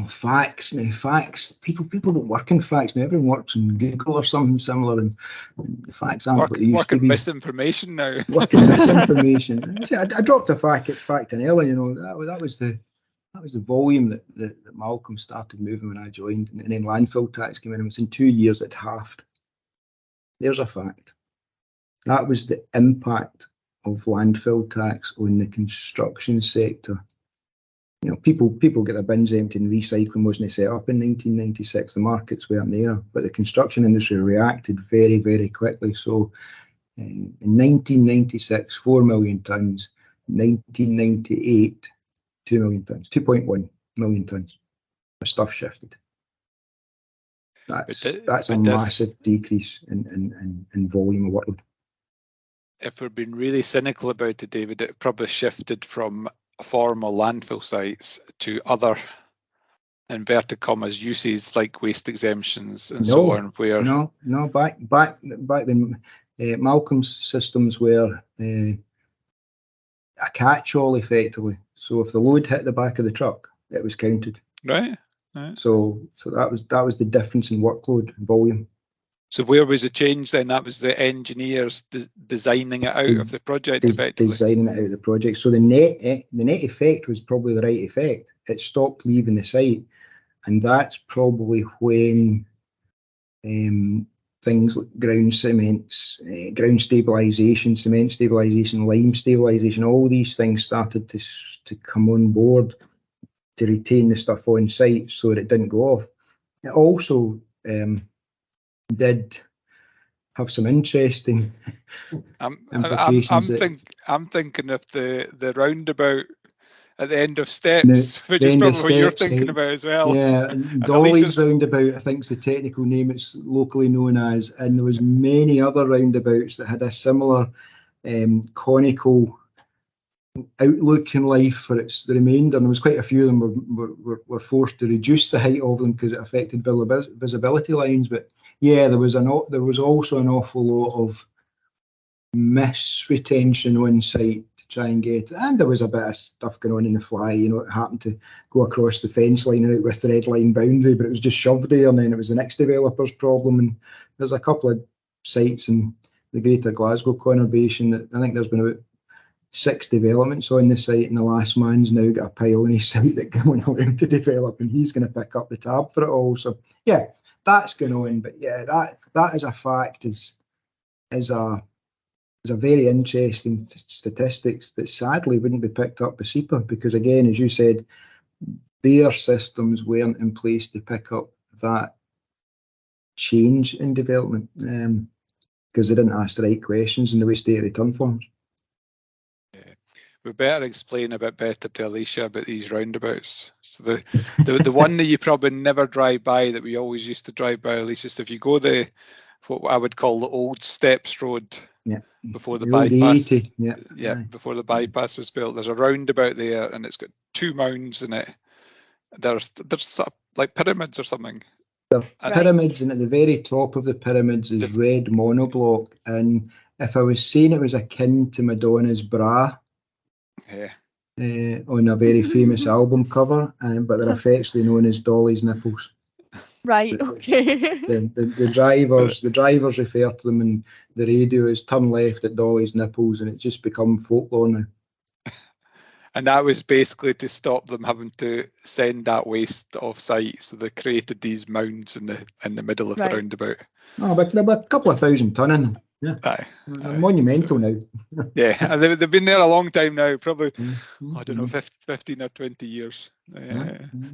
Facts. Now, facts. People don't work in facts. Now, everyone works in Google or something similar, and the facts aren't what they used to be. Working misinformation now. Working misinformation. I dropped a fact in earlier. You know, that was the volume that Malcolm started moving when I joined, and then landfill tax came in, and within 2 years it halved. There's a fact. That was the impact of landfill tax on the construction sector. You know, people get their bins emptied, and recycling wasn't set up in 1996. The markets weren't there, but the construction industry reacted very, very quickly. So in 1996, 4 million tonnes. 1998, 2 million tonnes, 2.1 million tonnes of stuff shifted. That's a massive decrease in volume of workload. If we're being really cynical about it, David, it probably shifted from formal landfill sites to other inverted commas uses like waste exemptions and so on. Where back then, Malcolm's systems were a catch-all effectively. So if the load hit the back of the truck, it was counted. Right. So that was the difference in workload and volume. So where was the change then? That was the engineers designing it out of the project, effectively. Designing it out of the project. So the net effect was probably the right effect. It stopped leaving the site, and that's probably when things like ground cements, ground stabilisation, cement stabilisation, lime stabilisation, all these things started to come on board to retain the stuff on site so that it didn't go off. It also did have some interesting implications. I'm thinking of the roundabout at the end of steps, which is probably what you're thinking about as well. Yeah, Dolly's roundabout, I think, is the technical name it's locally known as, and there was many other roundabouts that had a similar conical outlook in life for the remainder, and there was quite a few of them were forced to reduce the height of them because it affected visibility lines. But yeah, there was also an awful lot of misretention on site to try and get, and there was a bit of stuff going on in the fly. You know, it happened to go across the fence line out with the red line boundary, but it was just shoved there, and then it was the next developer's problem. And there's a couple of sites in the Greater Glasgow conurbation that I think there's been about 6 developments on the site, and the last man's now got a pile on his site that won't allow him to develop, and he's going to pick up the tab for it all. So yeah, that's going on. But yeah, that is a fact, is a very interesting statistics that sadly wouldn't be picked up by SEPA, because again, as you said, their systems weren't in place to pick up that change in development because they didn't ask the right questions in the waste data return forms. We better explain a bit better to Alicia about these roundabouts. So the one that you probably never drive by that we always used to drive by, Alicia, so if you go what I would call the old Steps Road, before the The old bypass. 80, Yeah, before the bypass was built. There's a roundabout there, and it's got 2 mounds in it. There's sort of like pyramids or something. Pyramids, and at the very top of the pyramids is red monoblock. And if I was saying it was akin to Madonna's bra, on a very famous album cover, but they're affectionately known as Dolly's nipples. Right. Okay. The drivers refer to them in the radio as "turn left at Dolly's nipples," and it's just become folklore now. And that was basically to stop them having to send that waste off site, so they created these mounds in the middle of the roundabout. Oh, but they're a couple of 1,000 ton in them. Yeah, they're monumental now. Yeah, and they've been there a long time now, probably, I don't know, 15 or 20 years.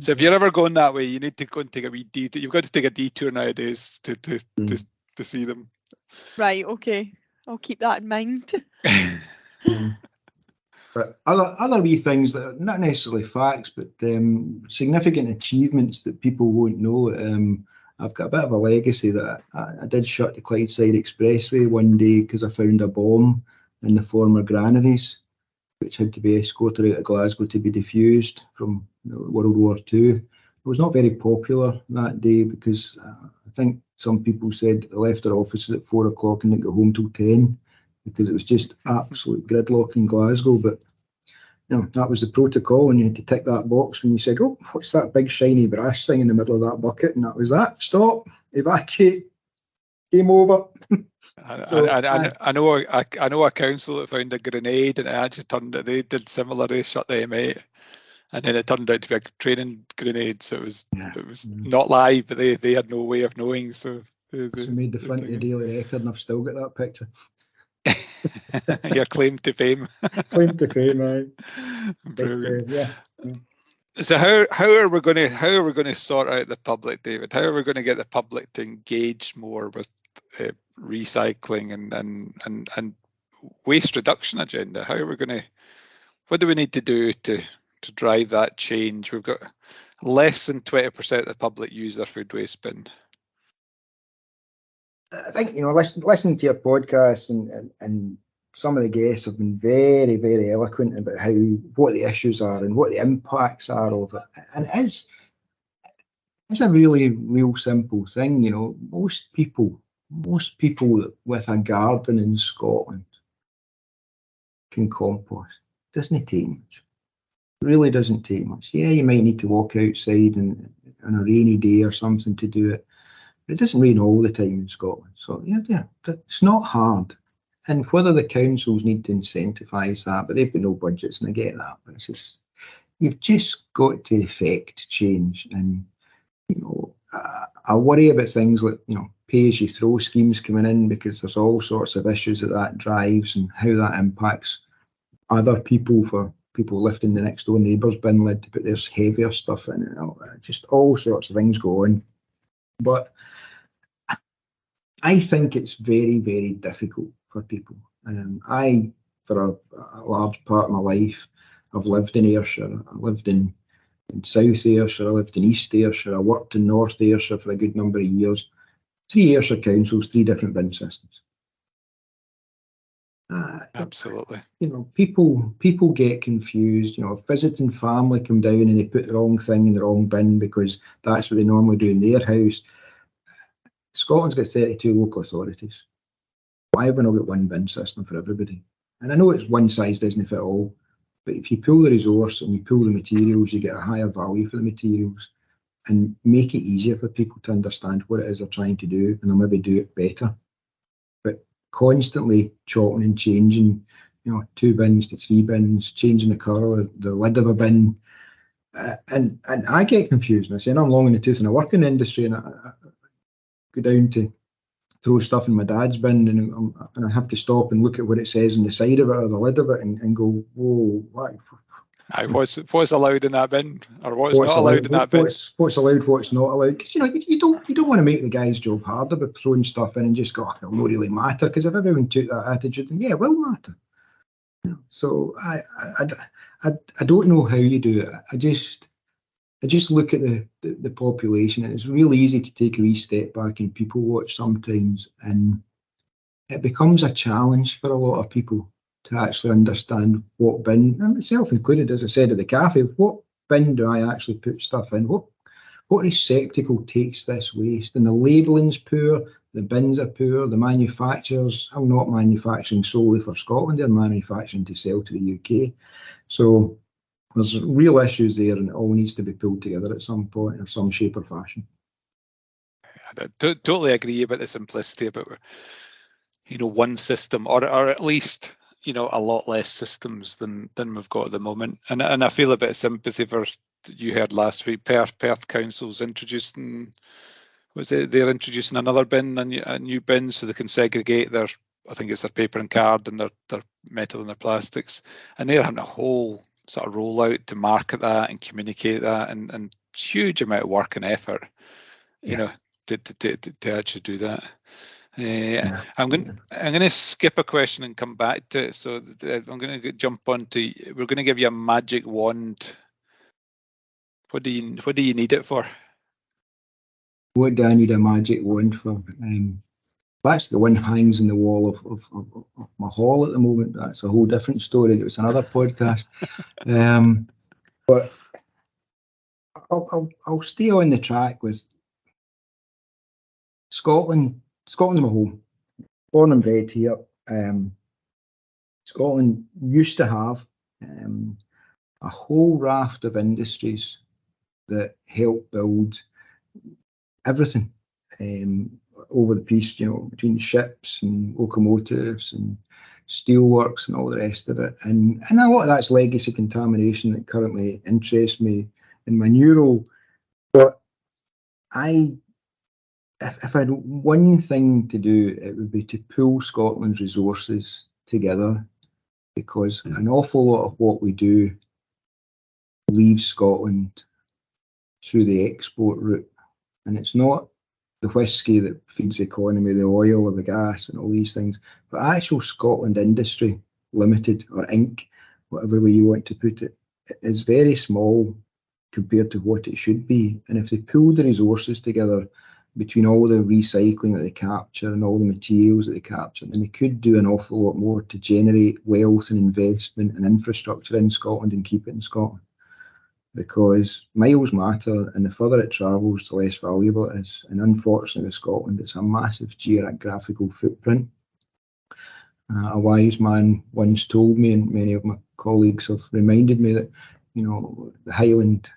So if you're ever going that way, you need to go and take a wee detour. You've got to take a detour nowadays to see them. Right, okay. I'll keep that in mind. But other wee things that are not necessarily facts, but significant achievements that people won't know. I've got a bit of a legacy that I did shut the Clydeside Expressway one day because I found a bomb in the former granaries, which had to be escorted out of Glasgow to be defused from World War II. It was not very popular that day because I think some people said that they left their offices at 4 o'clock and didn't get home till 10 because it was just absolute gridlock in Glasgow. But that was the protocol, and you had to tick that box when you said, "Oh, what's that big shiny brass thing in the middle of that bucket?" And that was that. Stop, evacuate, game over. I know a council that found a grenade, and it actually turned out they did similarly, shut the M8, and then it turned out to be a training grenade. So it was not live, but they had no way of knowing. So they made the front of the Daily Record, and I've still got that picture. Your claim to fame. Claim to fame, right? Brilliant. But, So how are we going to sort out the public, David? How are we going to get the public to engage more with recycling and waste reduction agenda? How are we going to? What do we need to do to drive that change? We've got less than 20% of the public use their food waste bin. I think listening to your podcast and some of the guests have been very, very eloquent about what the issues are and what the impacts are of it. And it's a really real simple thing. Most people with a garden in Scotland can compost. It doesn't take much. It really doesn't take much. Yeah, you might need to walk outside on a rainy day or something to do it. It doesn't rain all the time in Scotland, so it's not hard. And whether the councils need to incentivise that, but they've got no budgets, and I get that. But it's just you've just got to effect change. And I worry about things like pay as you throw schemes coming in, because there's all sorts of issues that drives and how that impacts other people, for people lifting the next door neighbour's bin lid to put their heavier stuff in. Just all sorts of things go on. But I think it's very, very difficult for people. For a large part of my life, I've lived in Ayrshire. I lived in South Ayrshire. I lived in East Ayrshire. I worked in North Ayrshire for a good number of years. 3 Ayrshire councils, 3 different bin systems. Absolutely. People get confused. If visiting family come down and they put the wrong thing in the wrong bin because that's what they normally do in their house. Scotland's got 32 local authorities. Why have we not got one bin system for everybody? And I know it's one size doesn't fit all, but if you pool the resource and you pool the materials, you get a higher value for the materials, and make it easier for people to understand what it is they're trying to do, and they'll maybe do it better. But constantly chopping and changing, 2 bins to 3 bins, changing the colour, the lid of a bin, and I get confused. And I say, I'm long in the tooth in the working industry, and I go down to throw stuff in my dad's bin, and I have to stop and look at what it says on the side of it or the lid of it, and go, whoa, what? What's allowed in that bin, or what's not allowed in that bin? What's allowed, what's not allowed? Because you don't want to make the guy's job harder by throwing stuff in and just go, it'll not really matter. Because if everyone took that attitude, then it will matter. So I don't know how you do it. I just look at the population, and it's really easy to take a wee step back and people watch sometimes. And it becomes a challenge for a lot of people to actually understand what bin, and myself included, as I said at the cafe, what bin do I actually put stuff in? What receptacle takes this waste? And the labelling's poor, the bins are poor, the manufacturers are not manufacturing solely for Scotland, they're manufacturing to sell to the UK. So there's real issues there, and it all needs to be pulled together at some point in some shape or fashion. I totally agree about the simplicity about, one system, or at least, a lot less systems than we've got at the moment. And I feel a bit of sympathy for, you heard last week, Perth Council's introducing, they're introducing another bin, a new bin, so they can segregate their, I think it's their paper and card and their metal and their plastics. And they're having a whole sort of rollout to market that and communicate that, and huge amount of work and effort, to actually do that. I'm going to skip a question and come back to it. So I'm going to jump on to, we're going to give you a magic wand. What do you need it for? What do I need a magic wand for? That's the one hangs in the wall of my hall at the moment. That's a whole different story. It was another podcast. But I'll stay on the track with Scotland. Scotland's my home. Born and bred here. Scotland used to have a whole raft of industries that help build everything over the piece, between ships and locomotives and steelworks and all the rest of it. And a lot of that's legacy contamination that currently interests me in my new role. But if I had one thing to do, it would be to pull Scotland's resources together, because an awful lot of what we do leaves Scotland through the export route. And it's not the whisky that feeds the economy, the oil or the gas and all these things, but actual Scotland Industry Limited, or Inc., whatever way you want to put it, is very small compared to what it should be. And if they pull the resources together between all the recycling that they capture and all the materials that they capture, then they could do an awful lot more to generate wealth and investment and infrastructure in Scotland and keep it in Scotland. Because miles matter, and the further it travels, the less valuable it is. And unfortunately with Scotland, it's a massive geographical footprint. A wise man once told me, and many of my colleagues have reminded me, that the Highland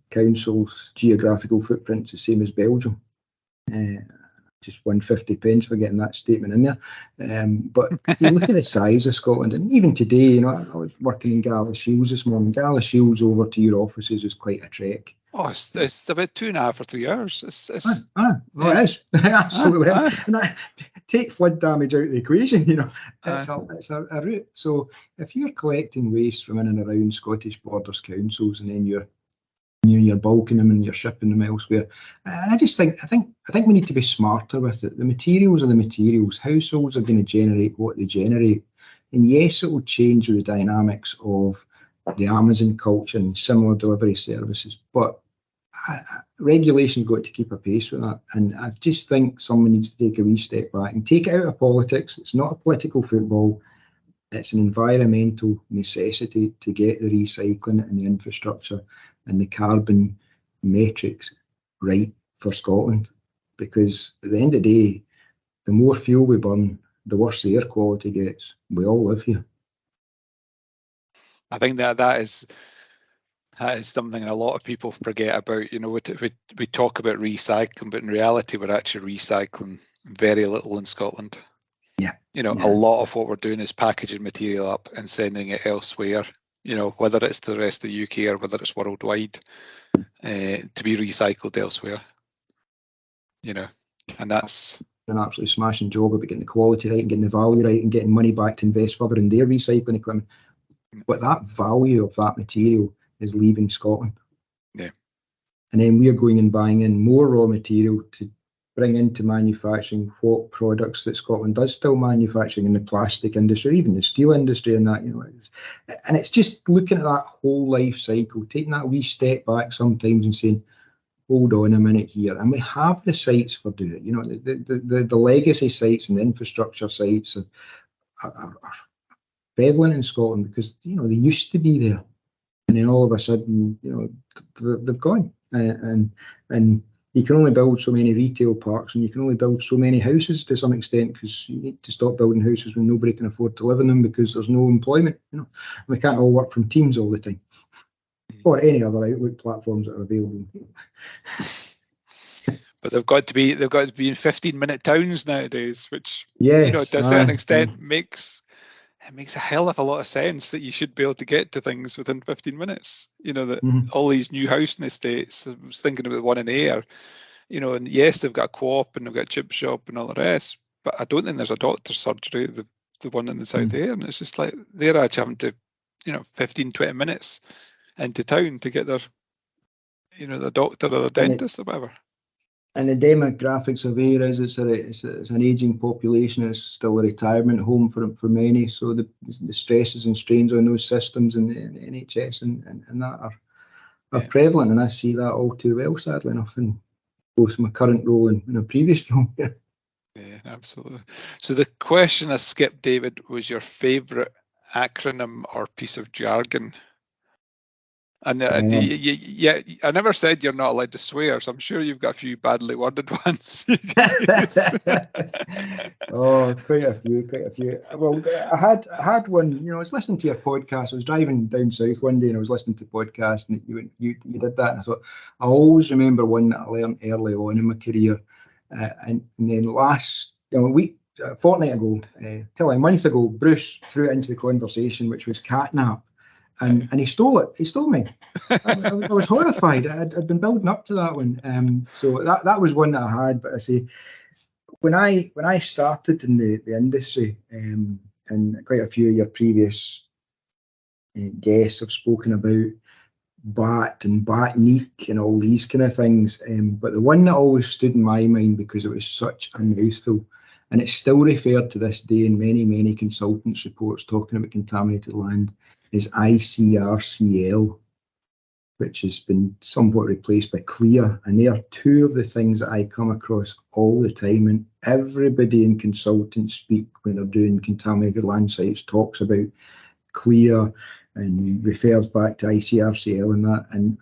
Council's geographical footprint is the same as Belgium. Just 150 pence for getting that statement in there. But you look at the size of Scotland, and even today, I was working in Galashiels this morning. Galashiels over to your offices is quite a trek. Oh, it's about 2.5 or 3 hours. It is. It absolutely is. And take flood damage out of the equation, it's a route. So if you're collecting waste from in and around Scottish Borders councils, and then you're bulking them and you're shipping them elsewhere, and I think we need to be smarter with it. The materials are the materials. Households are going to generate what they generate, and yes, it will change with the dynamics of the Amazon culture and similar delivery services, but regulation's got to keep a pace with that. And I just think someone needs to take a wee step back and take it out of politics. It's not a political football. It's an environmental necessity to get the recycling and the infrastructure and the carbon metrics right for Scotland. Because at the end of the day, the more fuel we burn, the worse the air quality gets. We all live here. I think that is something a lot of people forget about. We talk about recycling, but in reality, we're actually recycling very little in Scotland. Yeah. A lot of what we're doing is packaging material up and sending it elsewhere, whether it's to the rest of the UK or whether it's worldwide, to be recycled elsewhere. And that's an absolutely smashing job of getting the quality right and getting the value right and getting money back to invest further in their recycling equipment. But that value of that material is leaving Scotland. Yeah. And then we're going and buying in more raw material to bring into manufacturing what products that Scotland does still manufacturing in the plastic industry, even the steel industry and that, and it's just looking at that whole life cycle, taking that wee step back sometimes and saying, hold on a minute here, and we have the sites for doing it. You know, the legacy sites and the infrastructure sites are prevalent in Scotland because, you know, they used to be there, and then all of a sudden, you know, they've gone, and you can only build so many retail parks, and you can only build so many houses to some extent, because you need to stop building houses when nobody can afford to live in them because there's no employment. You know, we can't all work from teams all the time, or any other Outlook platforms that are available. But they've got to be in 15-minute towns nowadays, which, yes, you know, to a certain extent makes a hell of a lot of sense that you should be able to get to things within 15 minutes. You know, that all these new housing estates, I was thinking about the one in Ayr, you know, and yes, they've got a co-op and they've got a chip shop and all the rest, but I don't think there's a doctor's surgery, the one in the South Ayr, and it's just like they're actually having to, you know, 15-20 minutes into town to get their, you know, the doctor or the dentist or whatever. And the demographics of Ayr is it's an ageing population. It's still a retirement home for many. So the stresses and strains on those systems and the NHS and that are prevalent, and I see that all too well, sadly enough, in both my current role and a previous role. Yeah, absolutely. So the question I skipped, David, was your favourite acronym or piece of jargon. And yeah, I never said you're not allowed to swear, so I'm sure you've got a few badly worded ones. Oh, quite a few. Well, I had one. You know, I was listening to your podcast. I was driving down south one day, and I was listening to a podcast, and you did that, and I thought, I always remember one that I learned early on in my career, and then a fortnight ago, till a month ago, Bruce threw it into the conversation, which was catnap. And he stole it. He stole me. I was horrified. I'd been building up to that one. So that was one that I had. But I say, when I started in the industry, and quite a few of your previous guests have spoken about BAT and BATnique and all these kind of things. But the one that always stood in my mind, because it was such a mouthful, and it's still referred to this day in many consultants' reports talking about contaminated land, is ICRCL, which has been somewhat replaced by CLEAR. And they are two of the things that I come across all the time. And everybody in consultants speak when they're doing contaminated land sites talks about CLEAR and refers back to ICRCL and that. And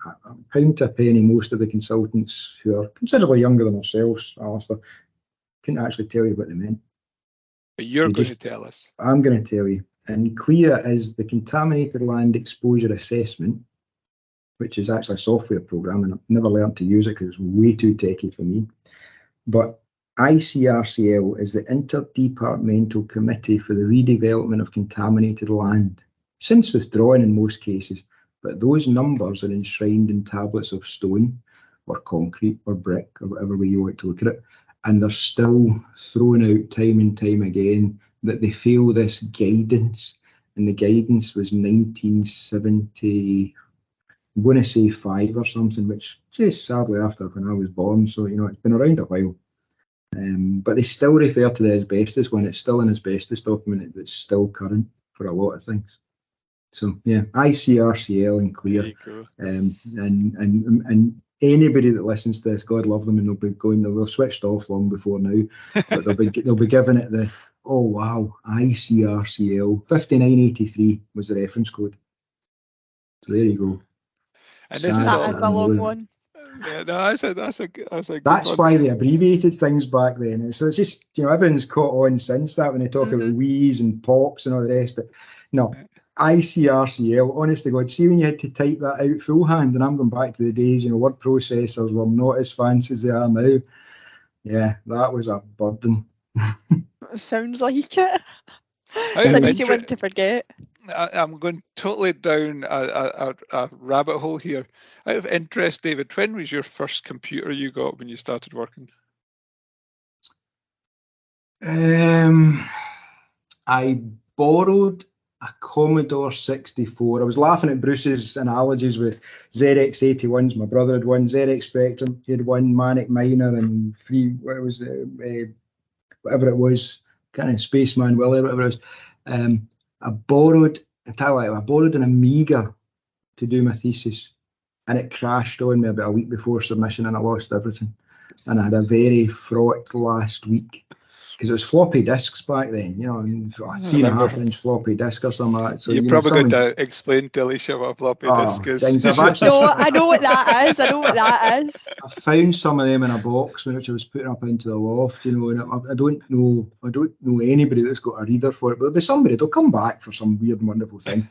pound to a penny, most of the consultants who are considerably younger than ourselves, Alistair, couldn't actually tell you what they meant. But you're going to tell us. I'm going to tell you. And CLEAR is the Contaminated Land Exposure Assessment, which is actually a software program, and I've never learned to use it because it's way too techy for me. But ICRCL is the Interdepartmental Committee for the Redevelopment of Contaminated Land, since withdrawn in most cases, but those numbers are enshrined in tablets of stone or concrete or brick or whatever way you want to look at it, and they're still thrown out time and time again that they feel this guidance, and the guidance was 1970, I'm going to say 5 or something, which just sadly after when I was born, so you know it's been around a while. But they still refer to the asbestos one. It's still an asbestos document that's still current for a lot of things. So yeah, ICRCL and CLEAR, and anybody that listens to this, God love them, and they'll have switched off long before now, but they'll be giving it the, oh wow, ICRCL 5983 was the reference code. So there you go. And that is a long one. Yeah, no, that's a good That's one. why they abbreviated things back then. So it's just, you know, everyone's caught on since that when they talk about wheeze and pops and all the rest of it. No, ICRCL, honest to God, see when you had to type that out full-hand, and I'm going back to the days, you know, word processors were not as fancy as they are now. Yeah, that was a burden. Sounds like it. It's an easy one to forget. I'm going totally down a rabbit hole here. Out of interest, David, when was your first computer you got when you started working? I borrowed a Commodore 64. I was laughing at Bruce's analogies with ZX81s. My brother had one, ZX Spectrum, he had one, Manic Miner, and whatever it was, kind of Spaceman Willie, whatever it was. I borrowed an Amiga to do my thesis. and it crashed on me about a week before submission, and I lost everything. And I had a very fraught last week, because it was floppy disks back then, you know, and a 3.5-inch floppy disk or something like that. So, You're probably going to explain to Alicia what a floppy disk is. Jinx, I've actually, No, I know what that is. I know what that is. I found some of them in a box which I was putting up into the loft, you know, and I don't know anybody that's got a reader for it, but there'll be somebody, they'll come back for some weird and wonderful thing.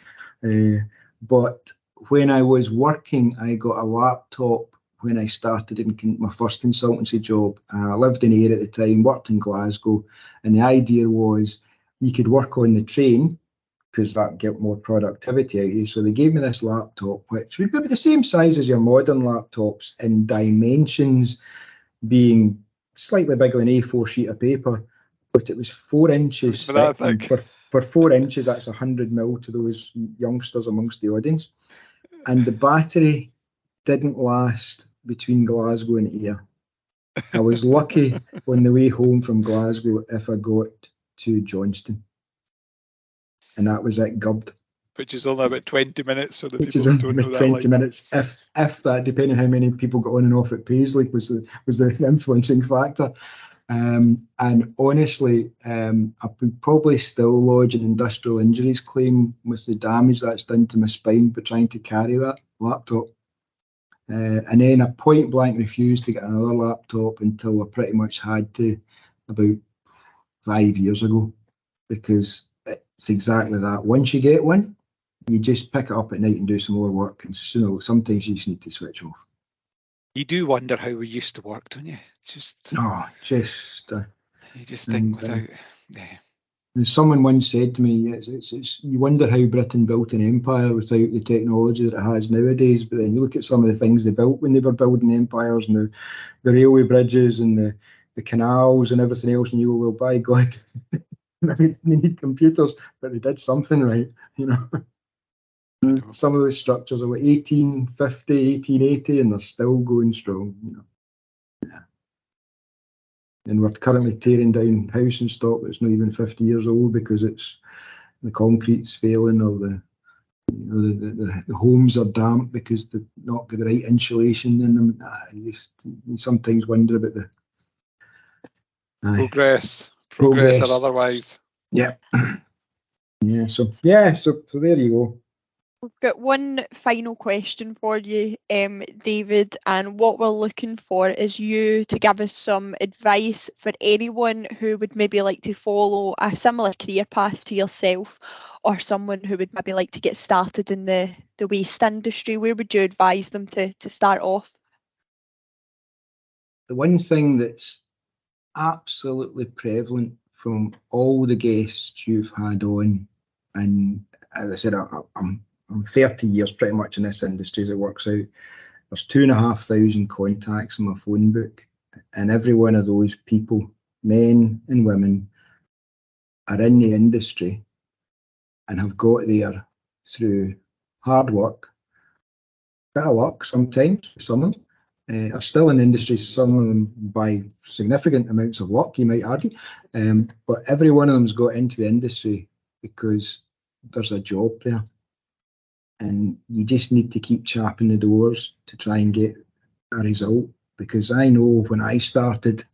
But when I was working, I got a laptop when I started in my first consultancy job. I lived in Ayr at the time, worked in Glasgow, and the idea was you could work on the train because that get more productivity out of you. So they gave me this laptop, which would be the same size as your modern laptops in dimensions, being slightly bigger than A4 sheet of paper, but it was 4 inches thick. And for 4 inches, that's 100 mil to those youngsters amongst the audience. And the battery didn't last between Glasgow and Ayr. I was lucky on the way home from Glasgow if I got to Johnston. And that was it, gubbed. Which is only about 20 minutes for the Which people who don't know that. 20 minutes, if that, depending how many people got on and off at Paisley was the influencing factor. And honestly, I would probably still lodge an industrial injuries claim with the damage that's done to my spine by trying to carry that laptop. And then I point blank refused to get another laptop until I pretty much had to about 5 years ago, because it's exactly that. Once you get one, you just pick it up at night and do some more work, and you know, sometimes you just need to switch off. You do wonder how we used to work, don't you? You just think without. Yeah. And someone once said to me, it's you wonder how Britain built an empire without the technology that it has nowadays. But then you look at some of the things they built when they were building empires, and the railway bridges and the canals and everything else, and you go, well, by God, they need computers, but they did something right, you know. Some of those structures are 1850, 1880, and they're still going strong, you know. Yeah. And we're currently tearing down housing stock that's not even 50 years old because it's the concrete's failing, or the homes are damp because they've not got the right insulation in them. You sometimes wonder about the progress or otherwise. Yeah. So there you go. We've got one final question for you, David, and what we're looking for is you to give us some advice for anyone who would maybe like to follow a similar career path to yourself, or someone who would maybe like to get started in the waste industry. Where would you advise them to start off? The one thing that's absolutely prevalent from all the guests you've had on, and as I said, I'm 30 years pretty much in this industry as it works out. There's 2,500 contacts in my phone book, and every one of those people, men and women, are in the industry and have got there through hard work, bit of luck sometimes, some of them. Are still in the industry, some of them by significant amounts of luck, you might argue, but every one of them's got into the industry because there's a job there. And you just need to keep chapping the doors to try and get a result. Because I know when I started,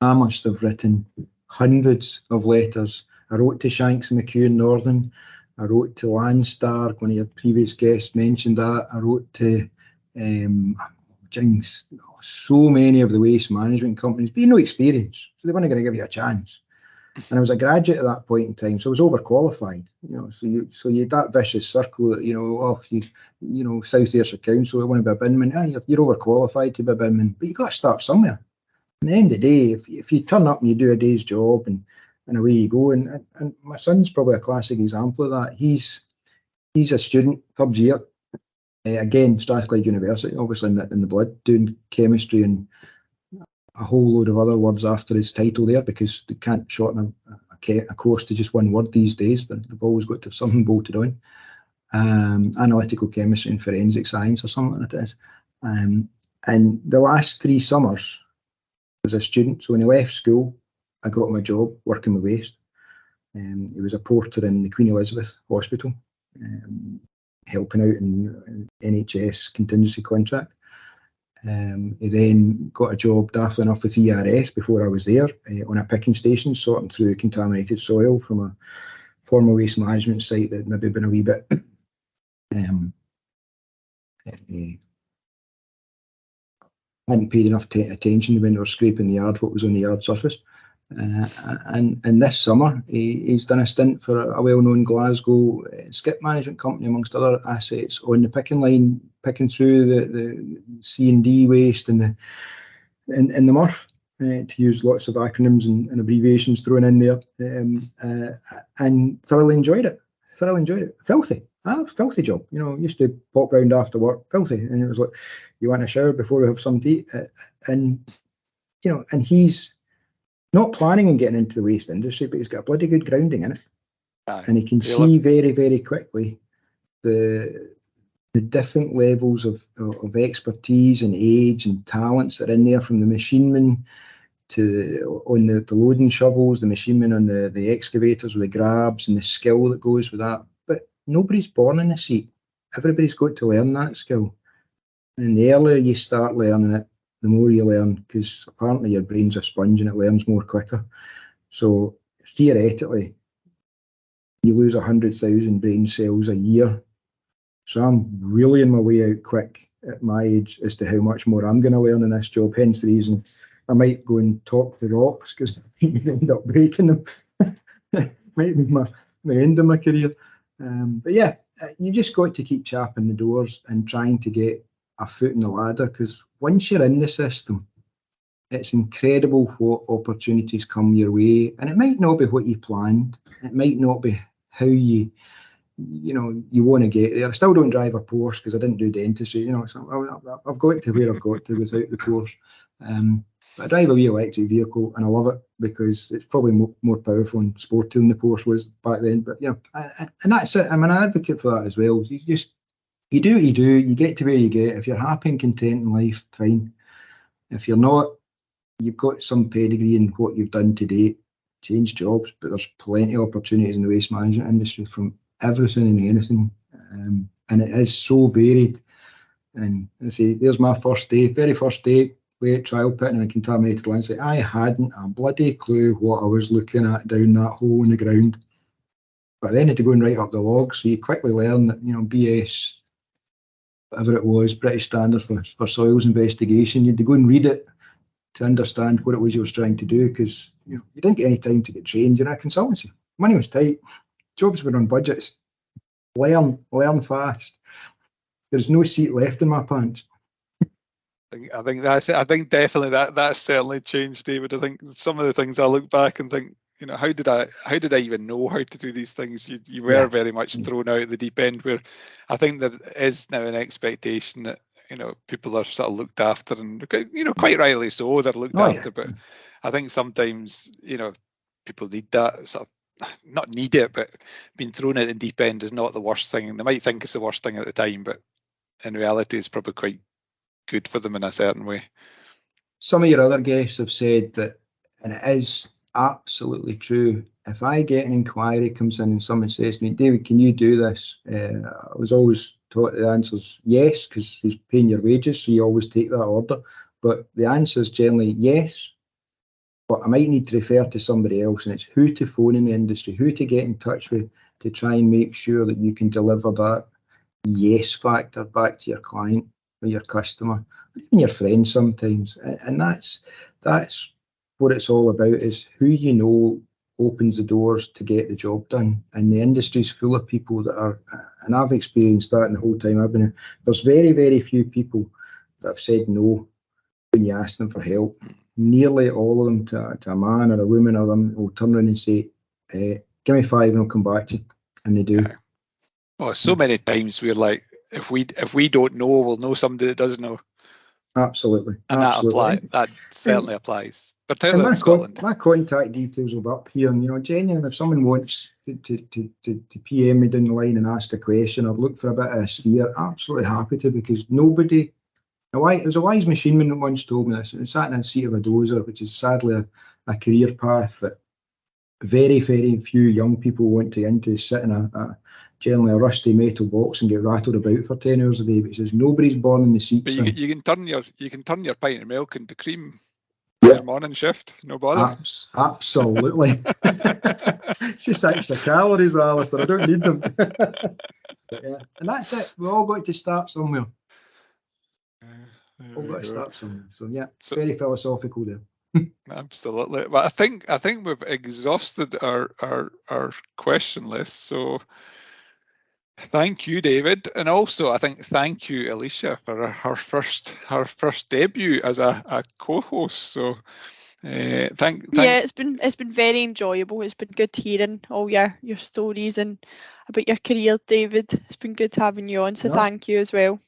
I must have written hundreds of letters. I wrote to Shanks and McHugh in Northern. I wrote to Landstar, one of your previous guests mentioned that. I wrote to James, so many of the waste management companies, but no experience, so they weren't going to give you a chance. And I was a graduate at that point in time, so I was overqualified. You know, so you that vicious circle that, you know, South Ayrshire Council, I want to be a binman. You're overqualified to be a binman, but you got to start somewhere. At the end of the day, if you turn up and you do a day's job and away you go, and my son's probably a classic example of that. He's a student, third year, again, Strathclyde University, obviously in the blood, doing chemistry and a whole load of other words after his title there, because they can't shorten a course to just one word these days. They've always got to have something bolted on. Analytical chemistry and forensic science or something like that. And the last 3 summers as a student, so when I left school, I got my job working with waste. He was a porter in the Queen Elizabeth Hospital. helping out in NHS contingency contract. He then got a job daftly enough with ERS before I was there on a picking station, sorting through contaminated soil from a former waste management site that maybe been a wee bit hadn't paid enough attention when they were scraping the yard, what was on the yard surface. And this summer, he's done a stint for a well-known Glasgow skip management company, amongst other assets, on the picking line, picking through the C&D waste and the MRF, to use lots of acronyms and abbreviations thrown in there, and thoroughly enjoyed it. Filthy. Filthy job. You know, used to pop round after work, filthy. And it was like, you want a shower before we have something to eat? And he's not planning on getting into the waste industry, but he's got a bloody good grounding in it. And he can see very, very quickly the different levels of expertise and age and talents that are in there, from the machinemen to on the loading shovels, the machinemen on the excavators with the grabs, and the skill that goes with that. But nobody's born in a seat. Everybody's got to learn that skill. And the earlier you start learning it, the more you learn, because apparently your brain's a sponge and it learns more quicker. So theoretically, you lose 100,000 brain cells a year. So I'm really in my way out quick at my age as to how much more I'm going to learn in this job. Hence the reason I might go and talk the rocks, because I end up breaking them. Might be my end of my career. But yeah, you just got to keep chapping the doors and trying to get a foot in the ladder, because once you're in the system, it's incredible what opportunities come your way. And it might not be what you planned. It might not be how you want to get there. I still don't drive a Porsche because I didn't do dentistry. So I've got to where I've got to without the Porsche. But I drive a wee electric vehicle and I love it because it's probably more powerful and sporty than the Porsche was back then. But yeah, and that's it. I'm an advocate for that as well. You do what you do, you get to where you get. If you're happy and content in life, fine. If you're not, you've got some pedigree in what you've done to date, change jobs. But there's plenty of opportunities in the waste management industry, from everything and anything. And it is so varied. And I say, there's my very first day, wet trial pitting in a contaminated landscape. I hadn't a bloody clue what I was looking at down that hole in the ground. But then I had to go and write up the logs, so you quickly learn that, BS, whatever it was, British Standard for Soils Investigation, you had to go and read it to understand what it was you were trying to do, because you didn't get any time to get trained. You're in a consultancy. Money was tight. Jobs were on budgets. Learn fast. There's no seat left in my pants. I think that's it. I think definitely that's certainly changed, David. I think some of the things I look back and think, how did I even know how to do these things? You were very much thrown out at the deep end, where I think there is now an expectation that people are sort of looked after, and quite rightly so, they're looked after. But I think sometimes people need that sort of, not need it, but being thrown at the deep end is not the worst thing. And they might think it's the worst thing at the time, but in reality it's probably quite good for them in a certain way. Some of your other guests have said that, and it is absolutely true. If I get an inquiry comes in and someone says to me, David, can you do this? I was always taught the answer's yes, because he's paying your wages, so you always take that order. But the answer is generally yes, but I might need to refer to somebody else, and it's who to phone in the industry, who to get in touch with to try and make sure that you can deliver that yes factor back to your client or your customer, even your friends sometimes. And that's what it's all about, is who opens the doors to get the job done. And the industry's full of people that are, and I've experienced that in the whole time I've been in. There's very, very few people that have said no when you ask them for help. Nearly all of them, to a man or a woman or them, will turn around and say, give me 5 and I'll come back to you. And they do. Oh, so many times we're like, if we don't know, we'll know somebody that does know. Absolutely. And absolutely. that certainly applies. Particularly in Scotland. My contact details will be up here, and genuinely, if someone wants to PM me down the line and ask a question or look for a bit of a steer, absolutely happy to, because nobody. There's a wise machineman that once told me this, and it sat in a seat of a dozer, which is sadly a career path that very, very few young people want to into, sit in generally a rusty metal box and get rattled about for 10 hours a day. But he says nobody's born in the seats. But you can turn your pint of milk into cream. Yeah. Your morning shift, no bother. Absolutely. It's just extra calories, Alistair. I don't need them. But yeah, and that's it. We all got to start somewhere. All got to start somewhere. So yeah, very philosophical there. Absolutely. Well, I think we've exhausted our question list. So thank you, David, and also I think thank you, Alicia, for her first debut as a co-host. So yeah, it's been very enjoyable. It's been good hearing all your stories and about your career, David. It's been good having you on. So thank you as well.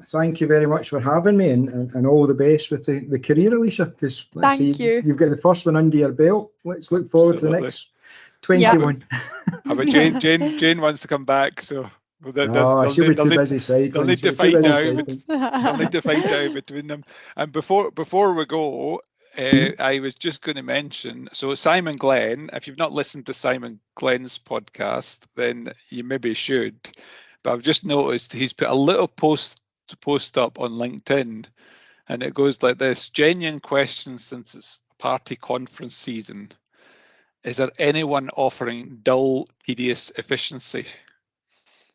Thank you very much for having me, and all the best with the career, Alicia. Because thank you. You've got the first one under your belt. Let's look forward to the next 21. But Jane wants to come back, so she'll be too busy cycling. They'll need to fight out. They'll need to fight out between them. And before we go, I was just going to mention. So Simon Glenn, if you've not listened to Simon Glenn's podcast, then you maybe should. But I've just noticed he's put a little post up on LinkedIn, and it goes like this: genuine questions since it's party conference season. Is there anyone offering dull, tedious efficiency?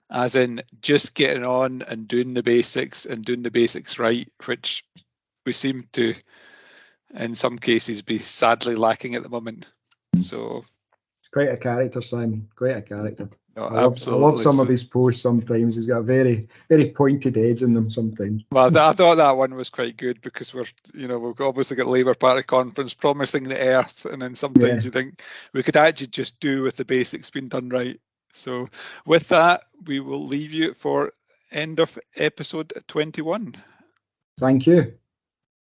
As in just getting on and doing the basics right, which we seem to, in some cases, be sadly lacking at the moment. So it's quite a character, Simon. Quite a character. No, I love some of his posts sometimes. He's got a very, very pointed edge in them sometimes. Well, I thought that one was quite good because we've obviously got Labour Party conference promising the earth, and then sometimes you think we could actually just do with the basics being done right. So with that, we will leave you for end of episode 21. Thank you.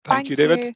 Thank you, David. You.